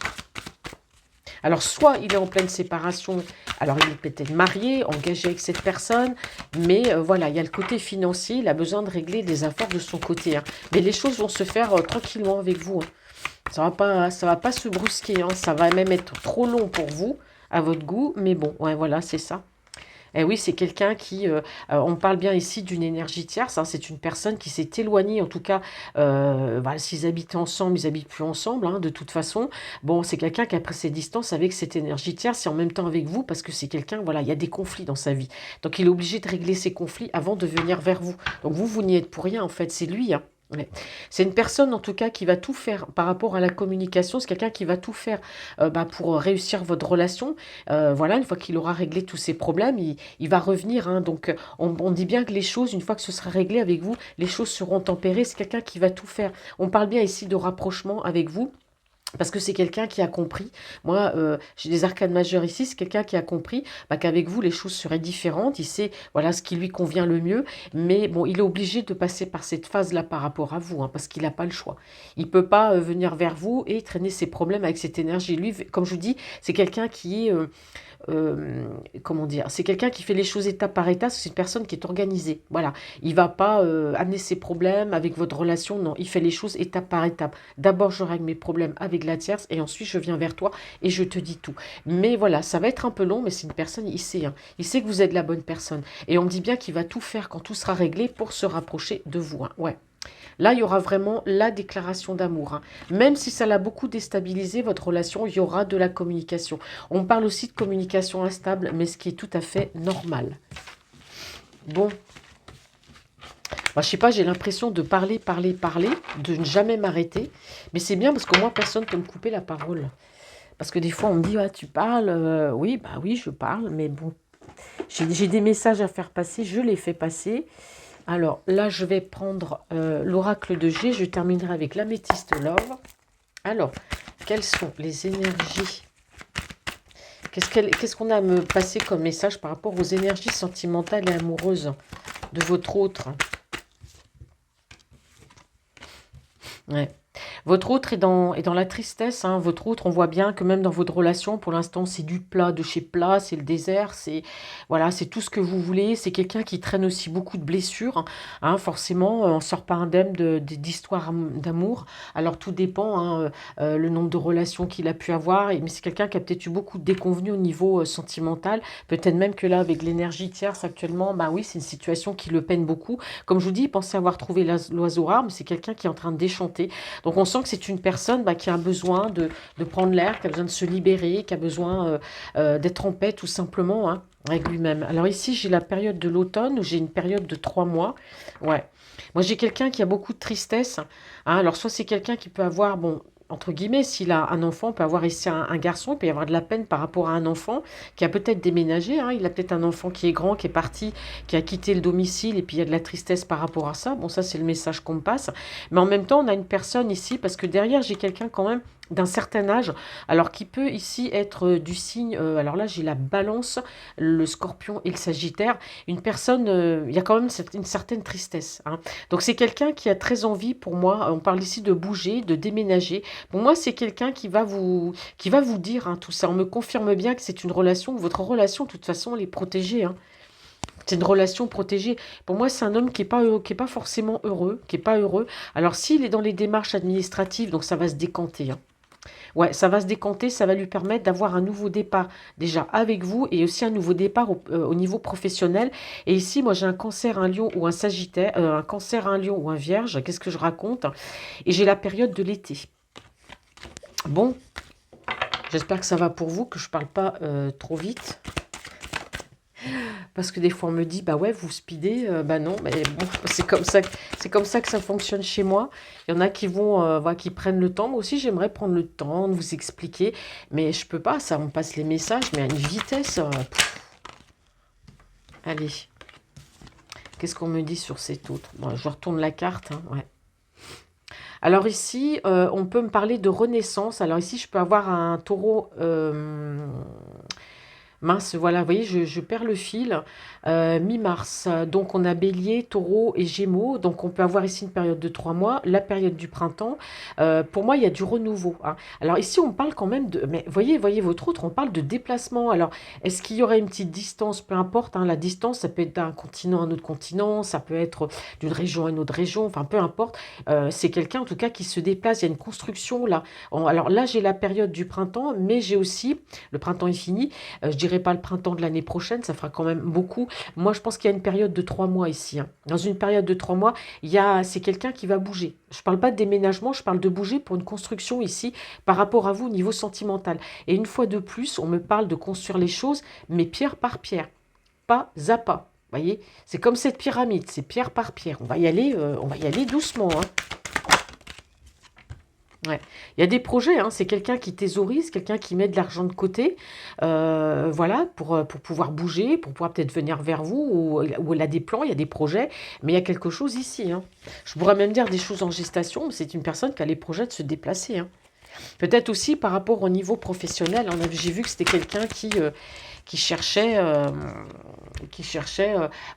Alors, soit il est en pleine séparation, alors il est peut-être marié, engagé avec cette personne, mais voilà, il y a le côté financier, il a besoin de régler des affaires de son côté, hein. Mais les choses vont se faire tranquillement avec vous, hein. Ça va pas se brusquer, hein. Ça va même être trop long pour vous, à votre goût, mais bon, ouais, voilà, c'est ça. Et oui, c'est quelqu'un on parle bien ici d'une énergie tierce, hein, c'est une personne qui s'est éloignée, en tout cas, voilà, s'ils habitaient ensemble, ils habitent plus ensemble, hein, de toute façon. Bon, c'est quelqu'un qui a pris ses distances avec cette énergie tierce et en même temps avec vous, parce que c'est quelqu'un, voilà, il y a des conflits dans sa vie. Donc, il est obligé de régler ses conflits avant de venir vers vous. Donc, vous n'y êtes pour rien, en fait, c'est lui, hein. Ouais. C'est une personne en tout cas qui va tout faire par rapport à la communication. C'est quelqu'un qui va tout faire bah, pour réussir votre relation. Voilà, une fois qu'il aura réglé tous ses problèmes, il va revenir, hein. Donc on dit bien que les choses, une fois que ce sera réglé avec vous, les choses seront tempérées. C'est quelqu'un qui va tout faire. On parle bien ici de rapprochement avec vous. Parce que c'est quelqu'un qui a compris, moi j'ai des arcanes majeures ici, c'est quelqu'un qui a compris bah, qu'avec vous les choses seraient différentes, il sait voilà ce qui lui convient le mieux, mais bon il est obligé de passer par cette phase-là par rapport à vous, hein, parce qu'il n'a pas le choix. Il ne peut pas venir vers vous et traîner ses problèmes avec cette énergie. Lui, comme je vous dis, c'est quelqu'un qui est comment dire, c'est quelqu'un qui fait les choses étape par étape, c'est une personne qui est organisée. Voilà, il va pas amener ses problèmes avec votre relation, non, il fait les choses étape par étape. D'abord, je règle mes problèmes avec la tierce et ensuite je viens vers toi et je te dis tout. Mais voilà, ça va être un peu long, mais c'est une personne, il sait, hein, il sait que vous êtes la bonne personne. Et on me dit bien qu'il va tout faire quand tout sera réglé pour se rapprocher de vous, hein. Ouais. Là, il y aura vraiment la déclaration d'amour, hein. Même si ça l'a beaucoup déstabilisé, votre relation, il y aura de la communication. On parle aussi de communication instable, mais ce qui est tout à fait normal. Bon, moi, je sais pas, j'ai l'impression de parler, parler, parler, de ne jamais m'arrêter. Mais c'est bien parce que moi, personne ne peut me couper la parole. Parce que des fois, on me dit, ah, tu parles. Oui, bah oui, je parle, mais bon, j'ai des messages à faire passer, je les fais passer. Alors là, je vais prendre l'oracle de G. Je terminerai avec l'améthyste love. Alors, quelles sont les énergies? Qu'est-ce qu'on a à me passer comme message par rapport aux énergies sentimentales et amoureuses de votre autre? Ouais. Votre autre est dans la tristesse, hein. Votre autre, on voit bien que même dans votre relation, pour l'instant, c'est du plat de chez plat, c'est le désert, c'est voilà, c'est tout ce que vous voulez. C'est quelqu'un qui traîne aussi beaucoup de blessures, hein. Forcément, on sort pas indemne d'histoires d'amour. Alors tout dépend, hein, le nombre de relations qu'il a pu avoir. Mais c'est quelqu'un qui a peut-être eu beaucoup de déconvenues au niveau sentimental. Peut-être même que là, avec l'énergie tierce actuellement, bah oui, c'est une situation qui le peine beaucoup. Comme je vous dis, il pensait avoir trouvé l'oiseau rare, mais c'est quelqu'un qui est en train de déchanter. Donc on sent que c'est une personne qui a besoin de prendre l'air, qui a besoin de se libérer, qui a besoin d'être en paix tout simplement, hein, avec lui-même. Alors ici, j'ai la période de l'automne, où j'ai une période de 3 mois. Ouais. Moi, j'ai quelqu'un qui a beaucoup de tristesse, hein. Alors soit c'est quelqu'un qui peut avoir, bon, entre guillemets, s'il a un enfant, on peut avoir ici un garçon, il peut y avoir de la peine par rapport à un enfant qui a peut-être déménagé, hein. Il a peut-être un enfant qui est grand, qui est parti, qui a quitté le domicile, et puis il y a de la tristesse par rapport à ça. Bon, ça, c'est le message qu'on me passe. Mais en même temps, on a une personne ici, parce que derrière, j'ai quelqu'un quand même d'un certain âge, alors qui peut ici être du signe, alors là j'ai la balance, le scorpion et le sagittaire, une personne, il y a quand même une certaine tristesse, hein. Donc c'est quelqu'un qui a très envie, pour moi, on parle ici de bouger, de déménager. Pour moi, c'est quelqu'un qui va vous dire, hein, tout ça. On me confirme bien que c'est une relation, que votre relation, de toute façon, elle est protégée, hein. C'est une relation protégée. Pour moi, c'est un homme qui est pas forcément heureux, qui est pas heureux. Alors, s'il est dans les démarches administratives, donc ça va se décanter, hein. Ouais, ça va se décanter, ça va lui permettre d'avoir un nouveau départ déjà avec vous et aussi un nouveau départ au niveau professionnel. Et ici, moi, j'ai un cancer, un lion ou un sagittaire, un cancer, un lion ou un vierge. Qu'est-ce que je raconte? Et j'ai la période de l'été. Bon, j'espère que ça va pour vous, que je parle pas trop vite. Parce que des fois on me dit, bah ouais, vous speedez, bah non, mais bon, c'est comme ça que ça fonctionne chez moi. Il y en a qui vont, voilà, qui prennent le temps. Moi aussi, j'aimerais prendre le temps de vous expliquer, mais je peux pas. Ça, on passe les messages, mais à une vitesse. Allez, qu'est-ce qu'on me dit sur cet autre? Bon, je retourne la carte, hein, ouais. Alors ici, on peut me parler de renaissance. Alors ici, je peux avoir un taureau. Mince, voilà, vous voyez, je perds le fil. Mi-mars, donc on a Bélier, Taureau et Gémeaux. Donc on peut avoir ici une période de 3 mois, la période du printemps. Pour moi, il y a du renouveau, hein. Alors ici, on parle quand même de... Mais voyez votre autre, on parle de déplacement. Alors, est-ce qu'il y aurait une petite distance? Peu importe, hein, la distance, ça peut être d'un continent à un autre continent, ça peut être d'une région à une autre région, enfin peu importe. C'est quelqu'un, en tout cas, qui se déplace. Il y a une construction là. Alors là, j'ai la période du printemps, mais j'ai aussi... Le printemps est fini. Je dirais pas le printemps de l'année prochaine, ça fera quand même beaucoup. Moi, je pense qu'il y a une période de 3 mois ici, hein. Dans une période de 3 mois, c'est quelqu'un qui va bouger. Je ne parle pas de déménagement, je parle de bouger pour une construction ici par rapport à vous au niveau sentimental. Et une fois de plus, on me parle de construire les choses, mais pierre par pierre, pas à pas. Vous voyez, c'est comme cette pyramide, c'est pierre par pierre. On va y aller doucement, hein. Ouais. Il y a des projets, hein, c'est quelqu'un qui thésaurise, quelqu'un qui met de l'argent de côté, voilà, pour pouvoir bouger, pour pouvoir peut-être venir vers vous, ou elle a des plans, il y a des projets, mais il y a quelque chose ici, hein. Je pourrais même dire des choses en gestation, mais c'est une personne qui a les projets de se déplacer, hein. Peut-être aussi par rapport au niveau professionnel, hein, j'ai vu que c'était quelqu'un qui cherchait,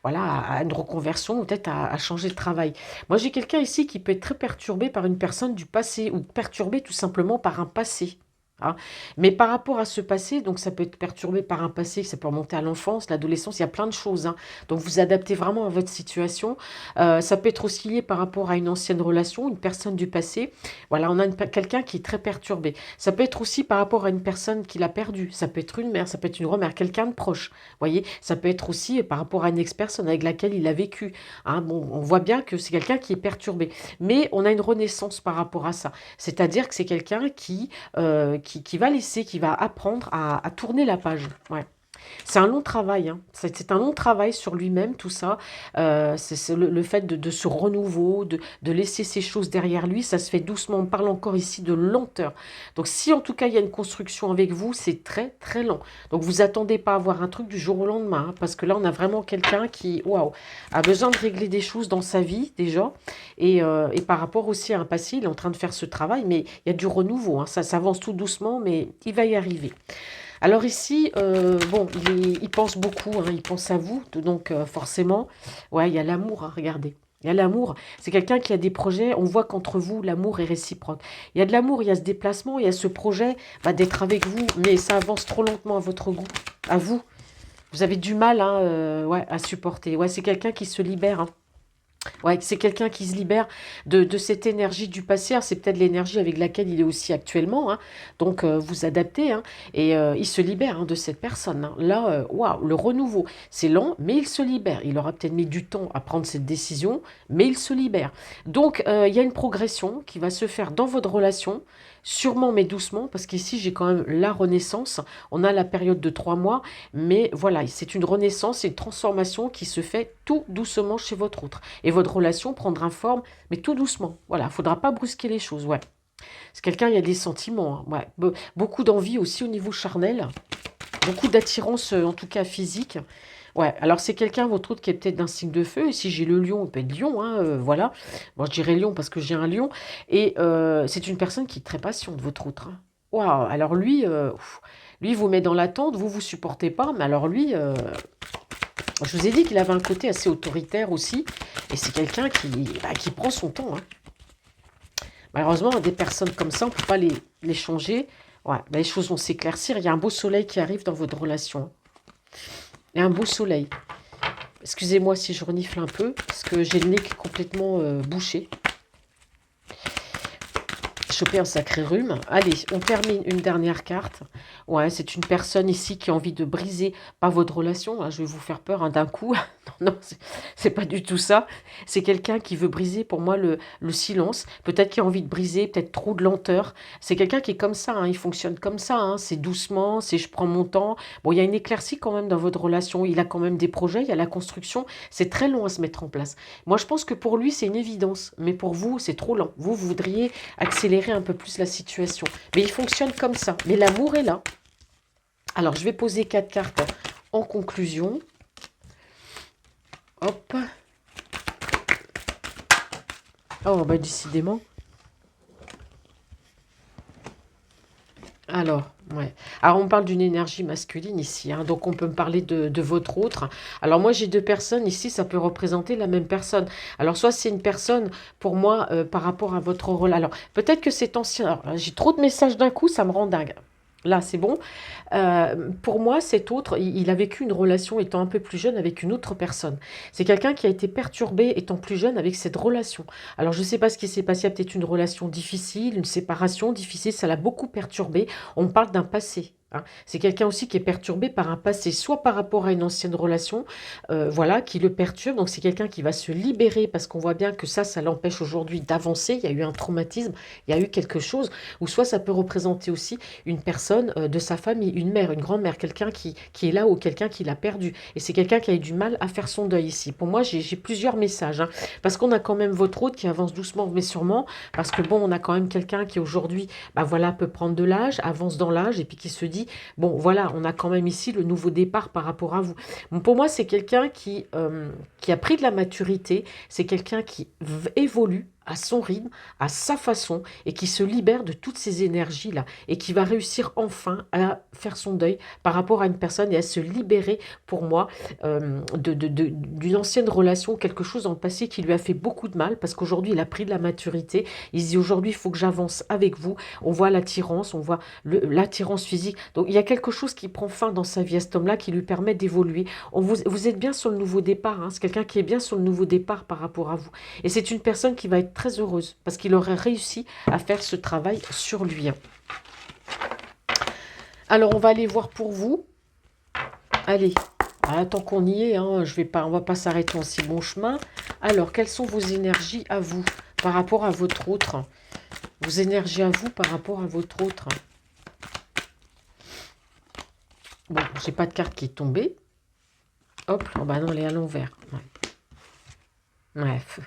voilà, à une reconversion, ou peut-être à changer de travail. Moi, j'ai quelqu'un ici qui peut être très perturbé par une personne du passé, ou perturbé tout simplement par un passé, hein. Mais par rapport à ce passé, donc ça peut être perturbé par un passé, ça peut remonter à l'enfance, l'adolescence, il y a plein de choses, hein. Donc vous adaptez vraiment à votre situation. Ça peut être aussi lié par rapport à une ancienne relation, une personne du passé. Voilà, on a quelqu'un qui est très perturbé. Ça peut être aussi par rapport à une personne qu'il a perdue. Ça peut être une mère, ça peut être une grand-mère, quelqu'un de proche. Vous voyez, ça peut être aussi par rapport à une ex-personne avec laquelle il a vécu, hein. Bon, on voit bien que c'est quelqu'un qui est perturbé. Mais on a une renaissance par rapport à ça. C'est-à-dire que c'est quelqu'un qui va laisser, qui va apprendre à tourner la page. Ouais. C'est un long travail, hein. C'est un long travail sur lui-même, tout ça. C'est le fait de ce renouveau, de laisser ces choses derrière lui, ça se fait doucement. On parle encore ici de lenteur. Donc si en tout cas il y a une construction avec vous, c'est très très lent. Donc vous attendez pas à avoir un truc du jour au lendemain, hein, parce que là on a vraiment quelqu'un qui, waouh, a besoin de régler des choses dans sa vie déjà. Et par rapport aussi à un passé, il est en train de faire ce travail, mais il y a du renouveau, hein. Ça s'avance tout doucement, mais il va y arriver. Alors ici, bon, il pense beaucoup, hein, il pense à vous, donc forcément, ouais, il y a l'amour, hein, regardez. Il y a l'amour. C'est quelqu'un qui a des projets. On voit qu'entre vous, l'amour est réciproque. Il y a de l'amour, il y a ce déplacement, il y a ce projet d'être avec vous. Mais ça avance trop lentement à votre goût. À vous. Vous avez du mal hein, ouais, à supporter. Ouais, c'est quelqu'un qui se libère. Hein. Ouais, c'est quelqu'un qui se libère de cette énergie du passé. Alors, c'est peut-être l'énergie avec laquelle il est aussi actuellement. Hein. Donc, vous adaptez. Hein, et il se libère hein, de cette personne. Hein. Là, waouh, le renouveau, c'est lent, mais il se libère. Il aura peut-être mis du temps à prendre cette décision, mais il se libère. Donc, il y a une progression qui va se faire dans votre relation, sûrement mais doucement, parce qu'ici, j'ai quand même la renaissance. On a la période de 3 mois, mais voilà, c'est une renaissance, c'est une transformation qui se fait tout doucement chez votre autre. Et votre relation prendra forme, mais tout doucement. Voilà, il ne faudra pas brusquer les choses, ouais. C'est quelqu'un, il y a des sentiments, hein, ouais. Beaucoup d'envie aussi au niveau charnel, beaucoup d'attirance, en tout cas physique. Ouais, alors c'est quelqu'un, votre autre, qui est peut-être d'un signe de feu. Et si j'ai le lion, il peut être lion, hein, voilà. Bon, je dirais lion parce que j'ai un lion. Et c'est une personne qui est très patiente, votre autre. Hein. Waouh, alors lui, lui, il vous met dans l'attente, vous, vous supportez pas. Mais alors lui, je vous ai dit qu'il avait un côté assez autoritaire aussi. Et c'est quelqu'un qui prend son temps. Hein. Malheureusement, des personnes comme ça, on ne peut pas les changer. Ouais, les choses vont s'éclaircir. Il y a un beau soleil qui arrive dans votre relation. Il y a un beau soleil. Excusez-moi si je renifle un peu, parce que j'ai le nez qui est complètement bouché. Choper un sacré rhume. Allez, on termine une dernière carte. Ouais, c'est une personne ici qui a envie de briser, pas votre relation, hein, je vais vous faire peur hein, d'un coup. Non, non, c'est pas du tout ça. C'est quelqu'un qui veut briser pour moi le silence. Peut-être qui a envie de briser, peut-être trop de lenteur. C'est quelqu'un qui est comme ça, hein, il fonctionne comme ça. Hein, c'est doucement, c'est je prends mon temps. Bon, il y a une éclaircie quand même dans votre relation. Il a quand même des projets, il y a la construction. C'est très long à se mettre en place. Moi, je pense que pour lui, c'est une évidence. Mais pour vous, c'est trop lent. Vous voudriez accélérer un peu plus la situation. Mais il fonctionne comme ça. Mais l'amour est là. Alors, je vais poser 4 cartes en conclusion. Hop. Oh, bah décidément. Alors, ouais. Alors, on parle d'une énergie masculine ici. Hein, donc, on peut me parler de votre autre. Alors, moi, j'ai 2 personnes. Ici, ça peut représenter la même personne. Alors, soit c'est une personne, pour moi, par rapport à votre rôle. Alors, peut-être que c'est ancien. Alors, j'ai trop de messages d'un coup, ça me rend dingue. Là, c'est bon. Pour moi, cet autre, il a vécu une relation étant un peu plus jeune avec une autre personne. C'est quelqu'un qui a été perturbé étant plus jeune avec cette relation. Alors, je ne sais pas ce qui s'est passé. Il y a peut-être une relation difficile, une séparation difficile. Ça l'a beaucoup perturbé. On parle d'un passé. Hein. C'est quelqu'un aussi qui est perturbé par un passé, soit par rapport à une ancienne relation, voilà, qui le perturbe. Donc, c'est quelqu'un qui va se libérer parce qu'on voit bien que ça l'empêche aujourd'hui d'avancer. Il y a eu un traumatisme, il y a eu quelque chose. Ou soit ça peut représenter aussi une personne de sa famille, une mère, une grand-mère, quelqu'un qui est là ou quelqu'un qui l'a perdu. Et c'est quelqu'un qui a eu du mal à faire son deuil ici. Pour moi, j'ai plusieurs messages. Hein, parce qu'on a quand même votre autre qui avance doucement mais sûrement. Parce que bon, on a quand même quelqu'un qui aujourd'hui, bah voilà, peut prendre de l'âge, avance dans l'âge et puis qui se dit, bon voilà, on a quand même ici le nouveau départ par rapport à vous. Bon, pour moi, c'est quelqu'un qui a pris de la maturité. C'est quelqu'un qui évolue à son rythme, à sa façon, et qui se libère de toutes ces énergies-là, et qui va réussir enfin à faire son deuil par rapport à une personne et à se libérer, pour moi, d'une ancienne relation, quelque chose dans le passé qui lui a fait beaucoup de mal, parce qu'aujourd'hui, il a pris de la maturité, il se dit aujourd'hui, il faut que j'avance avec vous, on voit l'attirance, on voit l'attirance physique, donc il y a quelque chose qui prend fin dans sa vie à cet homme-là, qui lui permet d'évoluer. Vous êtes bien sur le nouveau départ, hein, c'est quelqu'un qui est bien sur le nouveau départ par rapport à vous, et c'est une personne qui va être très heureuse parce qu'il aurait réussi à faire ce travail sur lui. Alors, on va aller voir pour vous. Allez, tant qu'on y est, hein, on va pas s'arrêter en si bon chemin. Alors, quelles sont vos énergies à vous par rapport à votre autre? Vos énergies à vous par rapport à votre autre? Bon, j'ai pas de carte qui est tombée. Hop, oh bah non, elle est à l'envers. Ouais. Bref.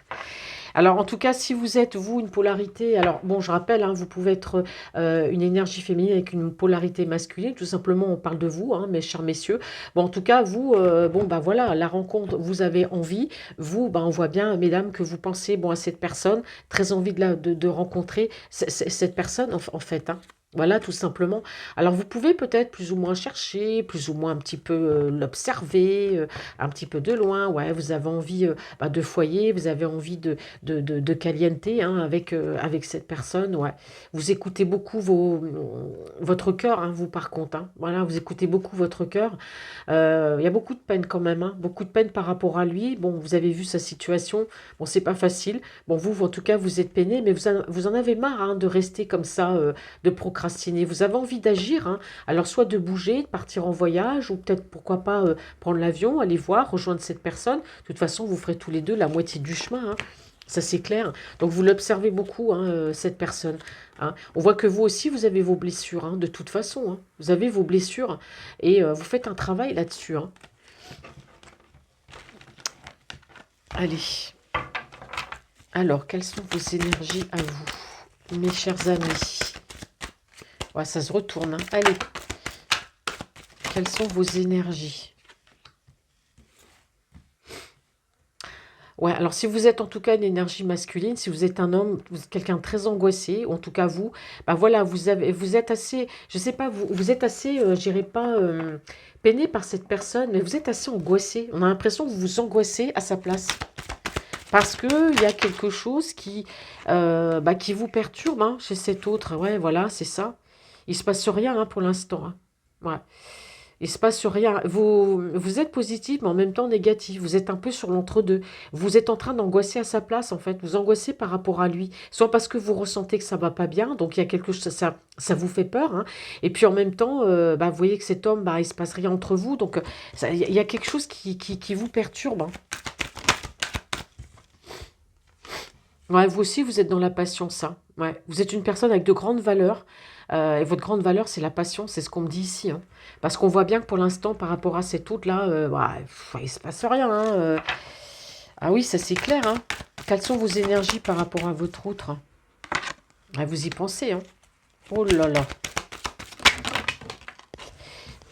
Alors, en tout cas, si vous êtes, vous, une polarité... Alors, bon, je rappelle, hein, vous pouvez être une énergie féminine avec une polarité masculine. Tout simplement, on parle de vous, hein, mes chers messieurs. Bon, en tout cas, vous, bon, bah voilà, la rencontre, vous avez envie. Vous, bah, on voit bien, mesdames, que vous pensez bon, à cette personne. Très envie de rencontrer cette personne, en fait. Hein. Voilà, tout simplement. Alors, vous pouvez peut-être plus ou moins chercher, plus ou moins un petit peu l'observer, un petit peu de loin. Ouais, vous avez envie bah, de foyer, vous avez envie de caliente hein, avec cette personne. Ouais. Vous écoutez beaucoup votre cœur, hein, vous par contre. Hein. Voilà, vous écoutez beaucoup votre cœur. Il y a beaucoup de peine quand même, hein, beaucoup de peine par rapport à lui. Bon, vous avez vu sa situation. Bon, c'est pas facile. Bon, en tout cas, vous êtes peiné, mais vous en avez marre hein, de rester comme ça. De procrastiner. Vous avez envie d'agir, hein. Alors soit de bouger, de partir en voyage, ou peut-être pourquoi pas prendre l'avion, aller voir, rejoindre cette personne. De toute façon, vous ferez tous les deux la moitié du chemin, hein. Ça c'est clair. Donc vous l'observez beaucoup, hein, cette personne. Hein. On voit que vous aussi, vous avez vos blessures, hein, de toute façon. Hein. Vous avez vos blessures et vous faites un travail là-dessus. Hein. Allez. Alors, quelles sont vos énergies à vous, mes chers amis? Ouais, ça se retourne. Hein. Allez, quelles sont vos énergies? Ouais, alors si vous êtes en tout cas une énergie masculine, si vous êtes un homme, vous êtes quelqu'un de très angoissé, ou en tout cas vous, bah voilà, vous êtes assez, je sais pas, vous êtes assez, je dirais pas peiné par cette personne, mais vous êtes assez angoissé. On a l'impression que vous vous angoissez à sa place. Parce que il y a quelque chose bah, qui vous perturbe hein, chez cet autre. Ouais, voilà, c'est ça. Il se passe rien hein, pour l'instant. Hein. Ouais. Il se passe rien. Vous êtes positif, mais en même temps négatif. Vous êtes un peu sur l'entre-deux. Vous êtes en train d'angoisser à sa place, en fait. Vous angoissez par rapport à lui. Soit parce que vous ressentez que ça va pas bien, donc il y a quelque chose, ça vous fait peur. Hein. Et puis en même temps, bah, vous voyez que cet homme, bah, il se passe rien entre vous. Donc il y a quelque chose qui vous perturbe. Hein. Ouais, vous aussi, vous êtes dans la passion, ça. Ouais. Vous êtes une personne avec de grandes valeurs. Et votre grande valeur, c'est la passion, c'est ce qu'on me dit ici. Hein. Parce qu'on voit bien que pour l'instant, par rapport à cet autre-là, bah, il se passe rien. Hein, Ah oui, ça c'est clair. Hein. Quelles sont vos énergies par rapport à votre autre? Ah, vous y pensez. Hein. Oh là là.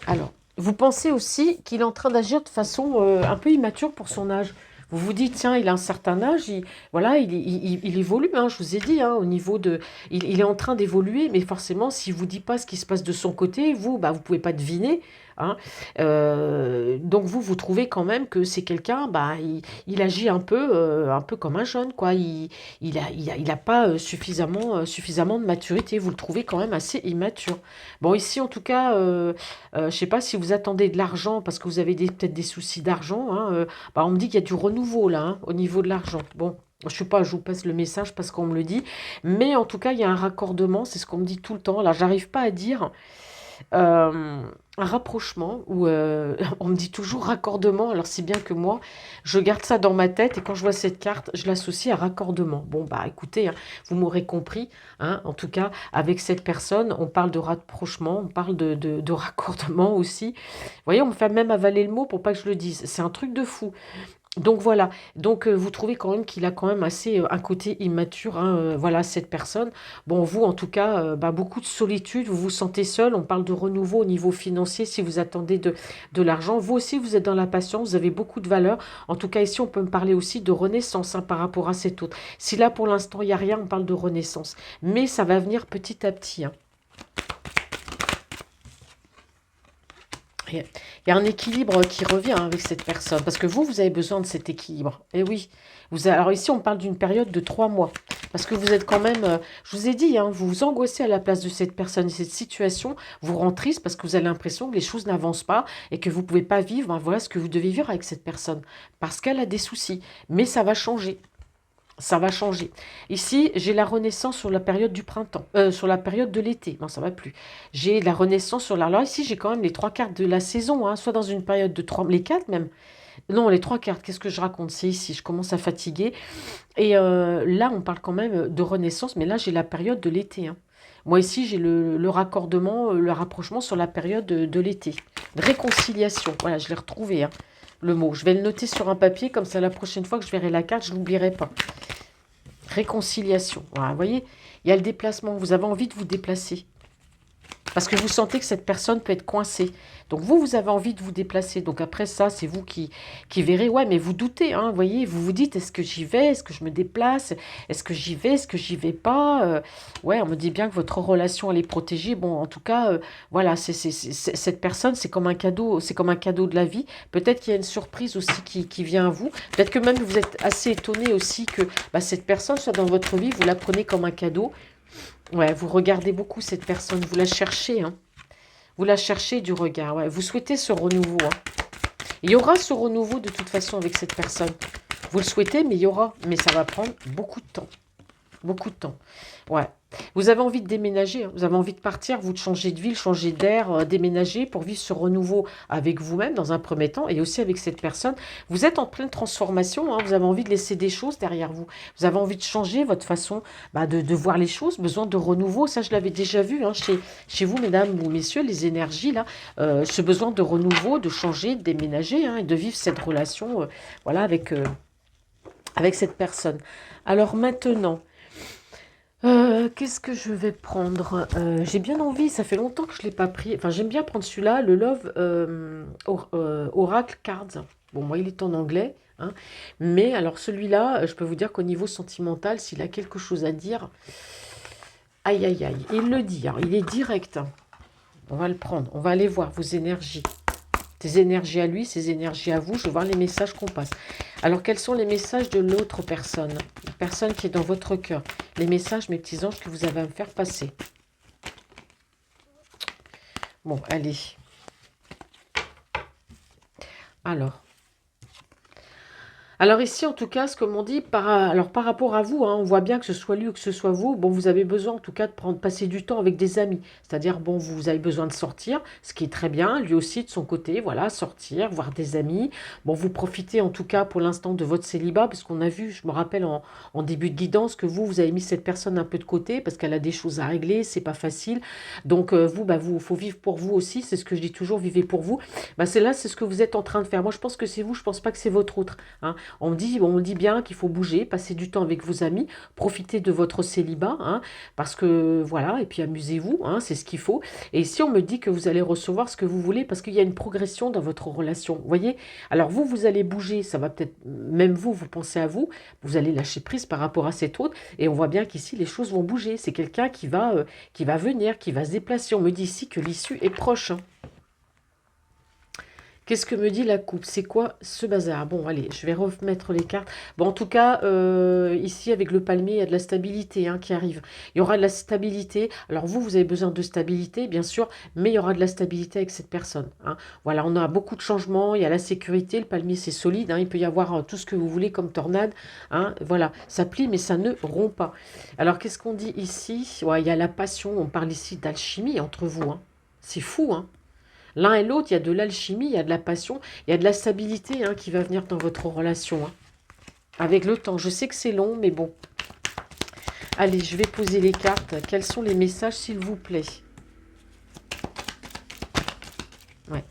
Alors, vous pensez aussi qu'il est en train d'agir de façon un peu immature pour son âge. Vous vous dites, tiens, il a un certain âge, voilà, il évolue, hein, je vous ai dit, hein, au niveau de... Il est en train d'évoluer, mais forcément, s'il ne vous dit pas ce qui se passe de son côté, vous, bah, vous ne pouvez pas deviner. Hein. Donc vous trouvez quand même que c'est quelqu'un, bah, il agit un peu comme un jeune, quoi. Il a pas suffisamment de maturité. Vous le trouvez quand même assez immature. Bon, ici, en tout cas, je ne sais pas si vous attendez de l'argent parce que vous avez peut-être des soucis d'argent. Hein, bah, on me dit qu'il y a du renouveau là, hein, au niveau de l'argent. Bon, je sais pas, je vous passe le message parce qu'on me le dit. Mais en tout cas, il y a un raccordement, c'est ce qu'on me dit tout le temps. Alors, j'arrive pas à dire un rapprochement ou on me dit toujours raccordement. Alors, si bien que moi, je garde ça dans ma tête et quand je vois cette carte, je l'associe à raccordement. Bon, bah écoutez, hein, vous m'aurez compris. Hein, en tout cas, avec cette personne, on parle de rapprochement, on parle de raccordement aussi. Vous voyez, on me fait même avaler le mot pour pas que je le dise. C'est un truc de fou. Donc voilà, donc vous trouvez quand même qu'il a quand même assez un côté immature, hein, voilà, cette personne. Bon, vous, en tout cas, bah, beaucoup de solitude, vous vous sentez seul, on parle de renouveau au niveau financier si vous attendez de l'argent. Vous aussi, vous êtes dans la patience, vous avez beaucoup de valeur. En tout cas, ici, on peut me parler aussi de renaissance hein, par rapport à cet autre. Si là, pour l'instant, il n'y a rien, on parle de renaissance. Mais ça va venir petit à petit. Hein. Il y a un équilibre qui revient avec cette personne. Parce que vous avez besoin de cet équilibre. Et oui. Alors ici, on parle d'une période de 3 mois. Parce que vous êtes quand même... je vous ai dit, hein, vous vous angoissez à la place de cette personne et cette situation. Vous rend triste parce que vous avez l'impression que les choses n'avancent pas et que vous ne pouvez pas vivre. Voilà ce que vous devez vivre avec cette personne. Parce qu'elle a des soucis. Mais ça va changer. Ça va changer. Ici, j'ai la renaissance sur la période du printemps, sur la période de l'été. Non, ça va plus. J'ai la renaissance sur la... Alors ici, j'ai quand même les 3 quarts de la saison, hein, soit dans une période de 3... Les 4 même. Non, les 3 quarts, qu'est-ce que je raconte? C'est ici, je commence à fatiguer. Et là, on parle quand même de renaissance, mais là, j'ai la période de l'été. Hein. Moi, ici, j'ai le raccordement, le rapprochement sur la période de l'été. Réconciliation, voilà, je l'ai retrouvé, hein, le mot. Je vais le noter sur un papier, comme ça, la prochaine fois que je verrai la carte, je ne l'oublierai pas. Réconciliation. Voilà, vous voyez, il y a le déplacement. Vous avez envie de vous déplacer. Parce que vous sentez que cette personne peut être coincée. Donc vous, vous avez envie de vous déplacer. Donc après ça, c'est vous qui verrez. Ouais, mais vous doutez, hein, vous voyez, vous vous dites, est-ce que j'y vais? Est-ce que je me déplace? Est-ce que j'y vais? Est-ce que j'y vais pas? Ouais, on me dit bien que votre relation, elle est protégée. Bon, en tout cas, voilà, cette personne, c'est comme un cadeau de la vie. Peut-être qu'il y a une surprise aussi qui vient à vous. Peut-être que même vous êtes assez étonné aussi que bah, cette personne soit dans votre vie, vous la prenez comme un cadeau. Ouais, vous regardez beaucoup cette personne, vous la cherchez, hein. Vous la cherchez du regard, ouais. Vous souhaitez ce renouveau, hein. Il y aura ce renouveau de toute façon avec cette personne. Vous le souhaitez, mais il y aura. Mais ça va prendre beaucoup de temps. Beaucoup de temps. Ouais. Vous avez envie de déménager, hein. Vous avez envie de partir, vous de changer de ville, changer d'air, déménager pour vivre ce renouveau avec vous-même dans un premier temps et aussi avec cette personne. Vous êtes en pleine transformation, hein. Vous avez envie de laisser des choses derrière vous. Vous avez envie de changer votre façon bah, de voir les choses, besoin de renouveau. Ça, je l'avais déjà vu hein, chez vous, mesdames ou messieurs, les énergies, là. Ce besoin de renouveau, de changer, de déménager hein, et de vivre cette relation voilà, avec cette personne. Alors maintenant... qu'est-ce que je vais prendre? J'ai bien envie, ça fait longtemps que je ne l'ai pas pris. Enfin, j'aime bien prendre celui-là, le Love Oracle Cards. Bon, moi, il est en anglais. Hein. Mais alors, celui-là, je peux vous dire qu'au niveau sentimental, s'il a quelque chose à dire, aïe, aïe, aïe, il le dit. Hein, il est direct. Hein. On va le prendre. On va aller voir vos énergies. Tes énergies à lui, ses énergies à vous. Je vais voir les messages qu'on passe. Alors, quels sont les messages de l'autre personne? La personne qui est dans votre cœur. Les messages, mes petits anges, que vous avez à me faire passer. Bon, allez. Alors ici, en tout cas, ce que m'on dit, par rapport à vous, hein, on voit bien que ce soit lui ou que ce soit vous, bon, vous avez besoin en tout cas de passer du temps avec des amis. C'est-à-dire, bon, vous avez besoin de sortir, ce qui est très bien, lui aussi de son côté, voilà, sortir, voir des amis. Bon, vous profitez en tout cas pour l'instant de votre célibat, parce qu'on a vu, je me rappelle en début de guidance, que vous avez mis cette personne un peu de côté, parce qu'elle a des choses à régler, c'est pas facile. Donc vous, faut vivre pour vous aussi, c'est ce que je dis toujours, vivez pour vous. Bah, c'est ce que vous êtes en train de faire. Moi, je pense que c'est vous, je pense pas que c'est votre autre. Hein. On dit bien qu'il faut bouger, passer du temps avec vos amis, profiter de votre célibat, hein, parce que voilà, et puis amusez-vous, hein, c'est ce qu'il faut. Et ici, on me dit que vous allez recevoir ce que vous voulez, parce qu'il y a une progression dans votre relation, vous voyez. Alors vous allez bouger, ça va peut-être, même vous pensez à vous, vous allez lâcher prise par rapport à cet autre, et on voit bien qu'ici, les choses vont bouger. C'est quelqu'un qui va venir, qui va se déplacer. On me dit ici que l'issue est proche, hein. Qu'est-ce que me dit la coupe? C'est quoi ce bazar? Bon, allez, je vais remettre les cartes. Bon, en tout cas, ici, avec le palmier, il y a de la stabilité hein, qui arrive. Il y aura de la stabilité. Alors, vous avez besoin de stabilité, bien sûr, mais il y aura de la stabilité avec cette personne. Hein. Voilà, on a beaucoup de changements. Il y a la sécurité. Le palmier, c'est solide. Hein, il peut y avoir tout ce que vous voulez comme tornade. Hein, voilà, ça plie, mais ça ne rompt pas. Alors, qu'est-ce qu'on dit ici? Ouais, il y a la passion. On parle ici d'alchimie entre vous. Hein. C'est fou, hein. L'un et l'autre, il y a de l'alchimie, il y a de la passion, il y a de la stabilité hein, qui va venir dans votre relation. Hein. Avec le temps, je sais que c'est long, mais bon. Allez, je vais poser les cartes. Quels sont les messages, s'il vous plaît? Ouais.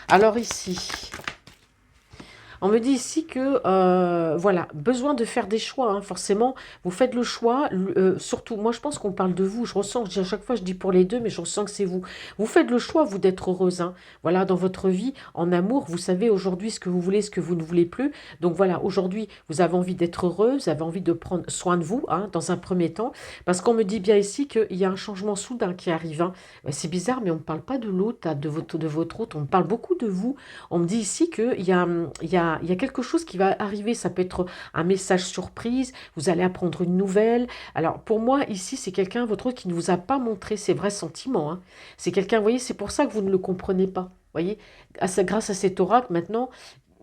Alors ici... On me dit ici que, voilà, besoin de faire des choix, hein, forcément, vous faites le choix, surtout, moi je pense qu'on parle de vous, je ressens, à chaque fois je dis pour les deux, mais je ressens que c'est vous. Vous faites le choix, vous, d'être heureuse, hein, voilà, dans votre vie, en amour, vous savez aujourd'hui ce que vous voulez, ce que vous ne voulez plus, donc voilà, aujourd'hui, vous avez envie d'être heureuse, vous avez envie de prendre soin de vous, hein, dans un premier temps, parce qu'on me dit bien ici qu'il y a un changement soudain qui arrive, hein. C'est bizarre, mais on ne parle pas de l'autre, de votre autre, on parle beaucoup de vous, on me dit ici qu'il y a quelque chose qui va arriver, ça peut être un message surprise, vous allez apprendre une nouvelle. Alors pour moi ici c'est quelqu'un, votre autre, qui ne vous a pas montré ses vrais sentiments. Hein. C'est quelqu'un, vous voyez, c'est pour ça que vous ne le comprenez pas. Vous voyez, grâce à cet oracle maintenant,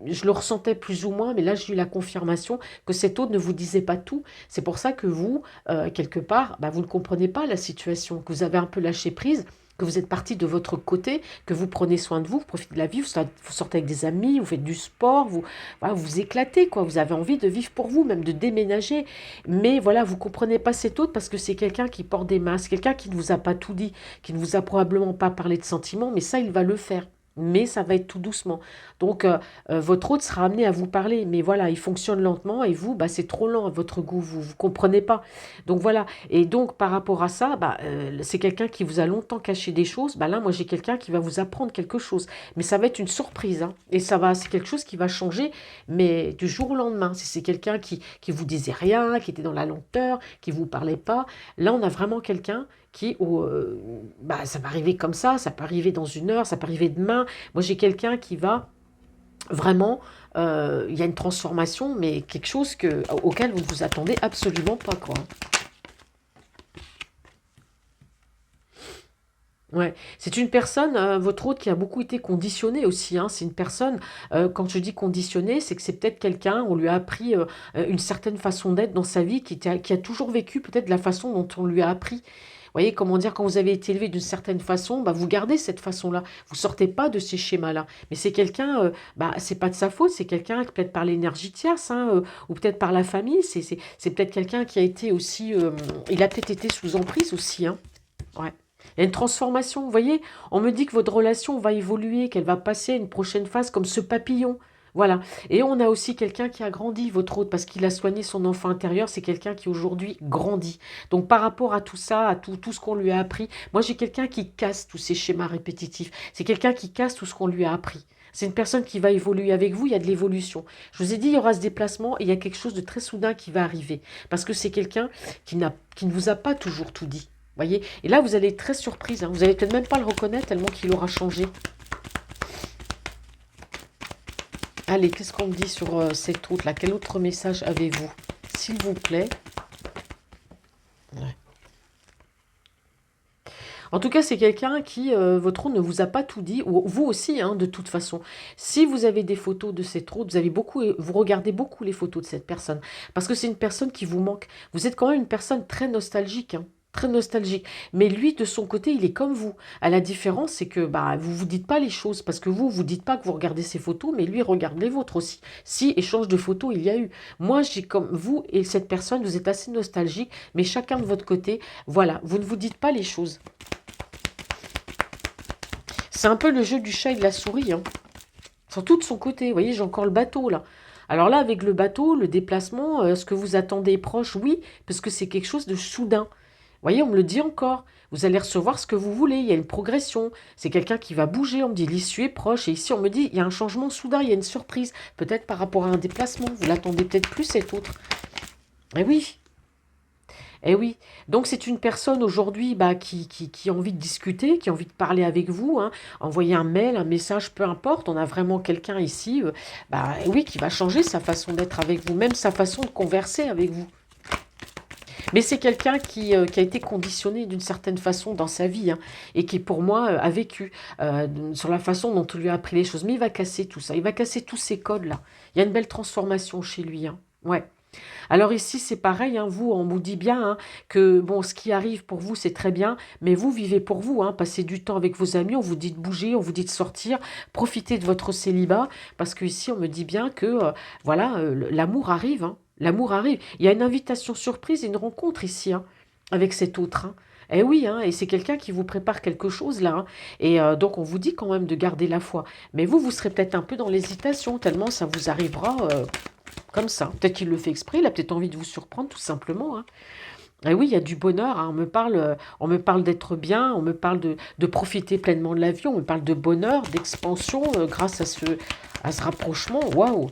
je le ressentais plus ou moins, mais là j'ai eu la confirmation que cet autre ne vous disait pas tout. C'est pour ça que vous, quelque part, bah, vous ne comprenez pas la situation, que vous avez un peu lâché prise, que vous êtes parti de votre côté, que vous prenez soin de vous, vous profitez de la vie, vous sortez avec des amis, vous faites du sport, voilà, vous éclatez, quoi. Vous avez envie de vivre pour vous, même de déménager. Mais voilà, vous ne comprenez pas cet autre parce que c'est quelqu'un qui porte des masques, quelqu'un qui ne vous a pas tout dit, qui ne vous a probablement pas parlé de sentiments, mais ça, il va le faire. mais ça va être tout doucement. Donc, votre hôte sera amené à vous parler, mais voilà, il fonctionne lentement et vous, bah, c'est trop lent à votre goût, vous ne comprenez pas. Donc voilà, et donc par rapport à ça, bah, c'est quelqu'un qui vous a longtemps caché des choses. Bah, là, moi, j'ai quelqu'un qui va vous apprendre quelque chose, mais ça va être une surprise, hein, et c'est quelque chose qui va changer, mais du jour au lendemain. Si c'est quelqu'un qui vous disait rien, qui était dans la lenteur, qui vous parlait pas, là, on a vraiment quelqu'un bah, ça va arriver comme ça peut arriver dans une heure, ça peut arriver demain. Moi, j'ai quelqu'un qui va vraiment, il y a une transformation, mais quelque chose auquel vous ne vous attendez absolument pas, quoi. Ouais, c'est une personne, votre hôte, qui a beaucoup été conditionnée aussi, hein. C'est une personne, quand je dis conditionnée, c'est que c'est peut-être quelqu'un, on lui a appris une certaine façon d'être dans sa vie, qui a toujours vécu peut-être de la façon dont on lui a appris. Vous voyez, comment dire, quand vous avez été élevé d'une certaine façon, bah, vous gardez cette façon-là. Vous sortez pas de ces schémas-là. Mais c'est quelqu'un, bah, c'est pas de sa faute, c'est quelqu'un peut-être par l'énergie tierce, hein, ou peut-être par la famille. C'est peut-être quelqu'un qui a été aussi, il a peut-être été sous emprise aussi, hein. Ouais. Il y a une transformation, vous voyez, on me dit que votre relation va évoluer, qu'elle va passer à une prochaine phase comme ce papillon. Voilà. Et on a aussi quelqu'un qui a grandi, votre hôte, parce qu'il a soigné son enfant intérieur. C'est quelqu'un qui aujourd'hui grandit. Donc par rapport à tout ça, à tout ce qu'on lui a appris, moi j'ai quelqu'un qui casse tous ces schémas répétitifs. C'est quelqu'un qui casse tout ce qu'on lui a appris. C'est une personne qui va évoluer avec vous, il y a de l'évolution. Je vous ai dit, il y aura ce déplacement et il y a quelque chose de très soudain qui va arriver. Parce que c'est quelqu'un qui ne vous a pas toujours tout dit. Voyez. Et là, vous allez être très surprise, hein. Vous allez peut-être même pas le reconnaître tellement qu'il aura changé. Allez, qu'est-ce qu'on me dit sur cette route-là? Quel autre message avez-vous? S'il vous plaît. Ouais. En tout cas, c'est quelqu'un qui, votre route, ne vous a pas tout dit, ou vous aussi, hein, de toute façon. Si vous avez des photos de cette route, vous regardez beaucoup les photos de cette personne, parce que c'est une personne qui vous manque. Vous êtes quand même une personne très nostalgique, hein, très nostalgique. Mais lui, de son côté, il est comme vous. À la différence, c'est que bah, vous vous dites pas les choses, parce que vous dites pas que vous regardez ses photos, mais lui regarde les vôtres aussi. Si échange de photos il y a eu. Moi, j'ai comme vous et cette personne, vous êtes assez nostalgique, mais chacun de votre côté, voilà, vous ne vous dites pas les choses. C'est un peu le jeu du chat et de la souris, hein. Surtout de son côté. Vous voyez, j'ai encore le bateau, là. Alors là, avec le bateau, le déplacement, ce que vous attendez est proche, oui, parce que c'est quelque chose de soudain. Vous voyez, on me le dit encore. Vous allez recevoir ce que vous voulez. Il y a une progression. C'est quelqu'un qui va bouger. On me dit l'issue est proche. Et ici, on me dit il y a un changement soudain. Il y a une surprise. Peut-être par rapport à un déplacement. Vous l'attendez peut-être plus, cet autre. Eh oui. Eh oui, donc c'est une personne aujourd'hui, bah, qui a envie de discuter, qui a envie de parler avec vous, hein. Envoyer un mail, un message, peu importe. On a vraiment quelqu'un ici, bah, oui, qui va changer sa façon d'être avec vous, même sa façon de converser avec vous. Mais c'est quelqu'un qui a été conditionné d'une certaine façon dans sa vie, hein, et qui, pour moi, a vécu sur la façon dont on lui a appris les choses. Mais il va casser tout ça, il va casser tous ces codes-là. Il y a une belle transformation chez lui, hein. Ouais. Alors ici, c'est pareil, hein, vous, on vous dit bien, hein, que bon, ce qui arrive pour vous, c'est très bien, mais vous vivez pour vous, hein, passez du temps avec vos amis, on vous dit de bouger, on vous dit de sortir, profitez de votre célibat, parce que ici, on me dit bien que, voilà, l'amour arrive, hein, l'amour arrive. Il y a une invitation surprise, une rencontre ici, hein, avec cet autre, hein. Eh oui, hein, et c'est quelqu'un qui vous prépare quelque chose là, hein. Et donc on vous dit quand même de garder la foi. Mais vous serez peut-être un peu dans l'hésitation, tellement ça vous arrivera comme ça. Peut-être qu'il le fait exprès, il a peut-être envie de vous surprendre tout simplement, hein. Et oui, il y a du bonheur, hein. On me parle d'être bien, on me parle de profiter pleinement de la vie, on me parle de bonheur, d'expansion grâce à ce rapprochement. Waouh!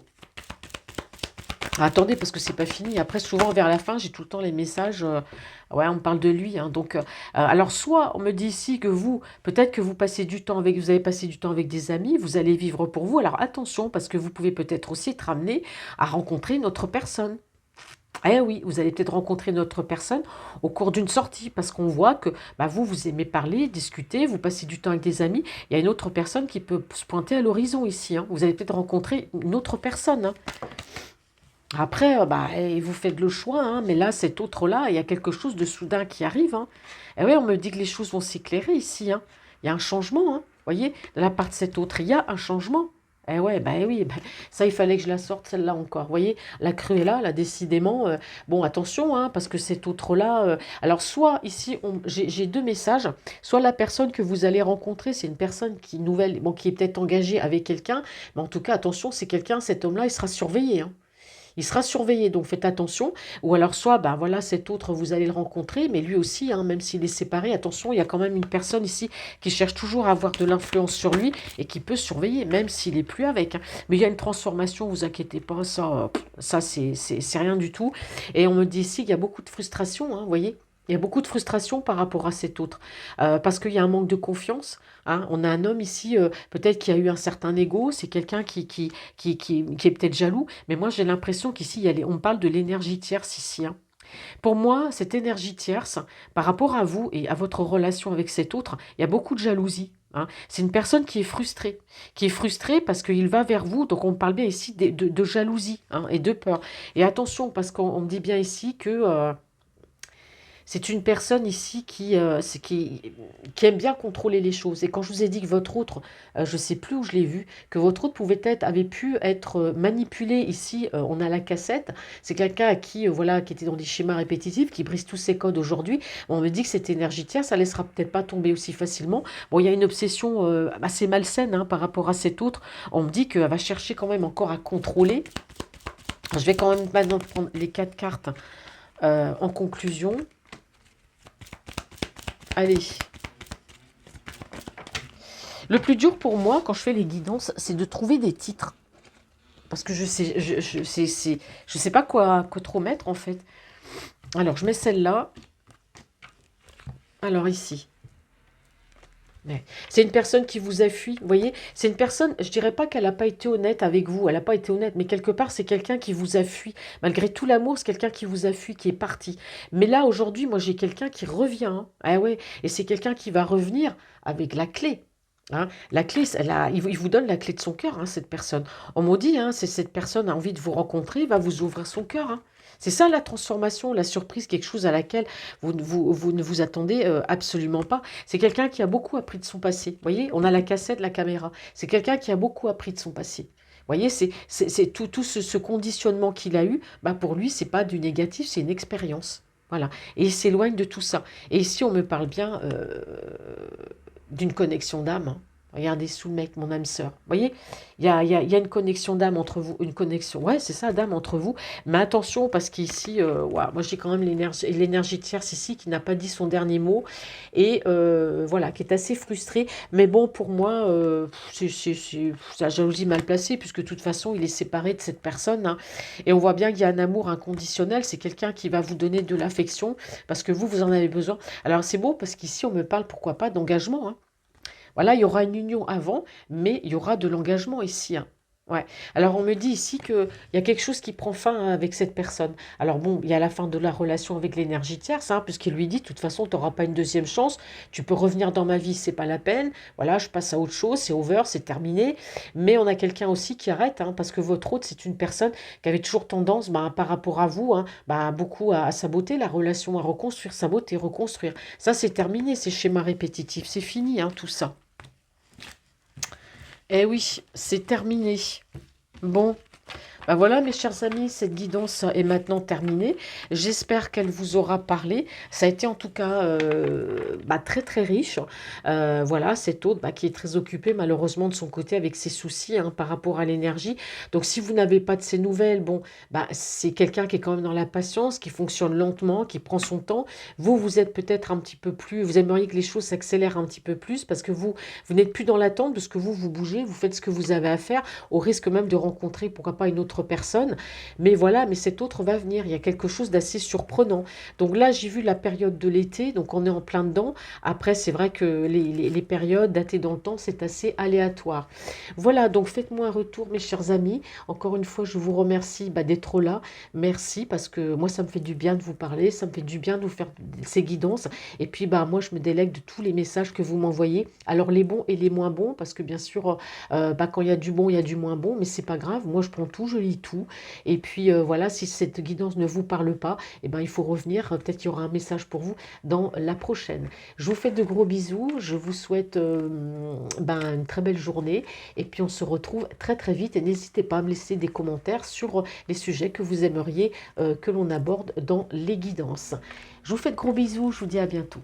Ah, attendez, parce que c'est pas fini. Après, souvent vers la fin, j'ai tout le temps les messages. Ouais, on me parle de lui, hein. Donc, alors, soit on me dit ici que vous, peut-être que vous avez passé du temps avec des amis, vous allez vivre pour vous. Alors attention, parce que vous pouvez peut-être aussi être amené à rencontrer une autre personne. Eh oui, vous allez peut-être rencontrer une autre personne au cours d'une sortie, parce qu'on voit que bah, vous aimez parler, discuter, vous passez du temps avec des amis. Il y a une autre personne qui peut se pointer à l'horizon ici, hein. Vous allez peut-être rencontrer une autre personne, hein. Après, bah, vous faites le choix, hein, mais là, cet autre-là, il y a quelque chose de soudain qui arrive, hein. Et oui, on me dit que les choses vont s'éclairer ici, hein. Il y a un changement, hein. Vous voyez, de la part de cet autre, il y a un changement. Eh ouais, bah eh oui, bah, ça il fallait que je la sorte celle-là encore. Vous voyez, la Cruella, là, décidément, bon, attention, hein, parce que cet autre-là, alors soit ici, j'ai deux messages, soit la personne que vous allez rencontrer, c'est une personne qui nouvelle, bon, qui est peut-être engagée avec quelqu'un, mais en tout cas, attention, c'est quelqu'un, cet homme-là, il sera surveillé, hein. Il sera surveillé, donc faites attention. Ou alors soit, ben voilà, cet autre, vous allez le rencontrer, mais lui aussi, hein, même s'il est séparé, attention, il y a quand même une personne ici qui cherche toujours à avoir de l'influence sur lui et qui peut surveiller, même s'il n'est plus avec, hein. Mais il y a une transformation, vous inquiétez pas, ça c'est rien du tout. Et on me dit ici qu'il y a beaucoup de frustration, hein, vous voyez. Il y a beaucoup de frustration par rapport à cet autre, parce qu'il y a un manque de confiance, hein. On a un homme ici, peut-être qui a eu un certain ego, c'est quelqu'un qui est peut-être jaloux, mais moi j'ai l'impression qu'ici, on parle de l'énergie tierce ici, hein. Pour moi, cette énergie tierce, par rapport à vous et à votre relation avec cet autre, il y a beaucoup de jalousie, hein. C'est une personne qui est frustrée parce qu'il va vers vous, donc on parle bien ici de jalousie, hein, et de peur. Et attention, parce qu'on me dit bien ici que... c'est une personne ici qui aime bien contrôler les choses. Et quand je vous ai dit que votre autre, je ne sais plus où je l'ai vu, que votre autre avait pu être manipulé ici, on a la cassette. C'est quelqu'un à qui, voilà, qui était dans des schémas répétitifs, qui brise tous ses codes aujourd'hui. On me dit que cette énergie tiers, ça ne laissera peut-être pas tomber aussi facilement. Bon, il y a une obsession assez malsaine, hein, par rapport à cet autre. On me dit qu'elle va chercher quand même encore à contrôler. Je vais quand même maintenant prendre les 4 cartes en conclusion. Allez. Le plus dur pour moi, quand je fais les guidances, c'est de trouver des titres. Parce que je sais pas quoi trop mettre, en fait. Alors, je mets celle-là. Alors, ici. Ouais. C'est une personne qui vous a fui, vous voyez. C'est une personne, je dirais pas qu'elle n'a pas été honnête avec vous, elle n'a pas été honnête, mais quelque part, c'est quelqu'un qui vous a fui. Malgré tout l'amour, c'est quelqu'un qui vous a fui, qui est parti. Mais là, aujourd'hui, moi, j'ai quelqu'un qui revient, hein. Ah ouais, et c'est quelqu'un qui va revenir avec la clé, hein. La clé, il vous donne la clé de son cœur, hein, cette personne. On m'a dit, hein, c'est cette personne a envie de vous rencontrer, va vous ouvrir son cœur, hein. C'est ça la transformation, la surprise, quelque chose à laquelle vous ne vous attendez absolument pas. C'est quelqu'un qui a beaucoup appris de son passé. Vous voyez, on a la cassette, la caméra. C'est quelqu'un qui a beaucoup appris de son passé. Vous voyez, c'est tout ce conditionnement qu'il a eu, bah pour lui, c'est pas du négatif, c'est une expérience. Voilà. Et il s'éloigne de tout ça. Et ici, on me parle bien d'une connexion d'âme, hein. Regardez sous le mec, mon âme sœur. Vous voyez, il y a une connexion d'âme entre vous, une connexion, ouais, c'est ça, d'âme entre vous. Mais attention, parce qu'ici, ouah, moi j'ai quand même l'énergie tierce ici qui n'a pas dit son dernier mot et voilà, qui est assez frustrée. Mais bon, pour moi, c'est la jalousie mal placée, puisque de toute façon, il est séparé de cette personne, hein. Et on voit bien qu'il y a un amour inconditionnel. C'est quelqu'un qui va vous donner de l'affection parce que vous en avez besoin. Alors c'est beau parce qu'ici, on me parle, pourquoi pas, d'engagement, hein. Voilà, il y aura une union avant, mais il y aura de l'engagement ici, hein. Ouais. Alors on me dit ici qu'il y a quelque chose qui prend fin, hein, avec cette personne. Alors bon, il y a la fin de la relation avec l'énergie tierce, hein, puisqu'il lui dit, de toute façon, tu n'auras pas une deuxième chance, tu peux revenir dans ma vie, c'est pas la peine. Voilà, je passe à autre chose, c'est over, c'est terminé. Mais on a quelqu'un aussi qui arrête, hein, parce que votre autre, c'est une personne qui avait toujours tendance, bah, par rapport à vous, hein, bah, beaucoup à saboter la relation, à reconstruire, saboter, reconstruire. Ça, c'est terminé, ces schémas répétitifs, c'est fini, hein, tout ça. Eh oui, c'est terminé. Bon, ben voilà mes chers amis, cette guidance est maintenant terminée. J'espère qu'elle vous aura parlé. Ça a été en tout cas bah, très très riche. Voilà, cet autre bah, qui est très occupé malheureusement de son côté avec ses soucis, hein, par rapport à l'énergie. Donc si vous n'avez pas de ces nouvelles, bon, bah, c'est quelqu'un qui est quand même dans la patience, qui fonctionne lentement, qui prend son temps. Vous, vous êtes peut-être un petit peu plus, vous aimeriez que les choses s'accélèrent un petit peu plus parce que vous n'êtes plus dans l'attente parce que vous bougez, vous faites ce que vous avez à faire au risque même de rencontrer pourquoi pas une autre personne. Mais voilà, mais cet autre va venir. Il y a quelque chose d'assez surprenant. Donc là, j'ai vu la période de l'été, donc on est en plein dedans. Après, c'est vrai que les périodes datées dans le temps, c'est assez aléatoire. Voilà, donc faites-moi un retour, mes chers amis. Encore une fois, je vous remercie bah, d'être là. Merci, parce que moi, ça me fait du bien de vous parler, ça me fait du bien de vous faire ces guidances. Et puis, bah, moi, je me délègue de tous les messages que vous m'envoyez. Alors, les bons et les moins bons, parce que bien sûr, bah, quand il y a du bon, il y a du moins bon, mais c'est pas grave. Moi, je prends tout, je lis tout. Et puis voilà, si cette guidance ne vous parle pas, eh ben, il faut revenir. Peut-être qu'il y aura un message pour vous dans la prochaine. Je vous fais de gros bisous. Je vous souhaite ben, une très belle journée. Et puis on se retrouve très très vite. Et n'hésitez pas à me laisser des commentaires sur les sujets que vous aimeriez que l'on aborde dans les guidances. Je vous fais de gros bisous. Je vous dis à bientôt.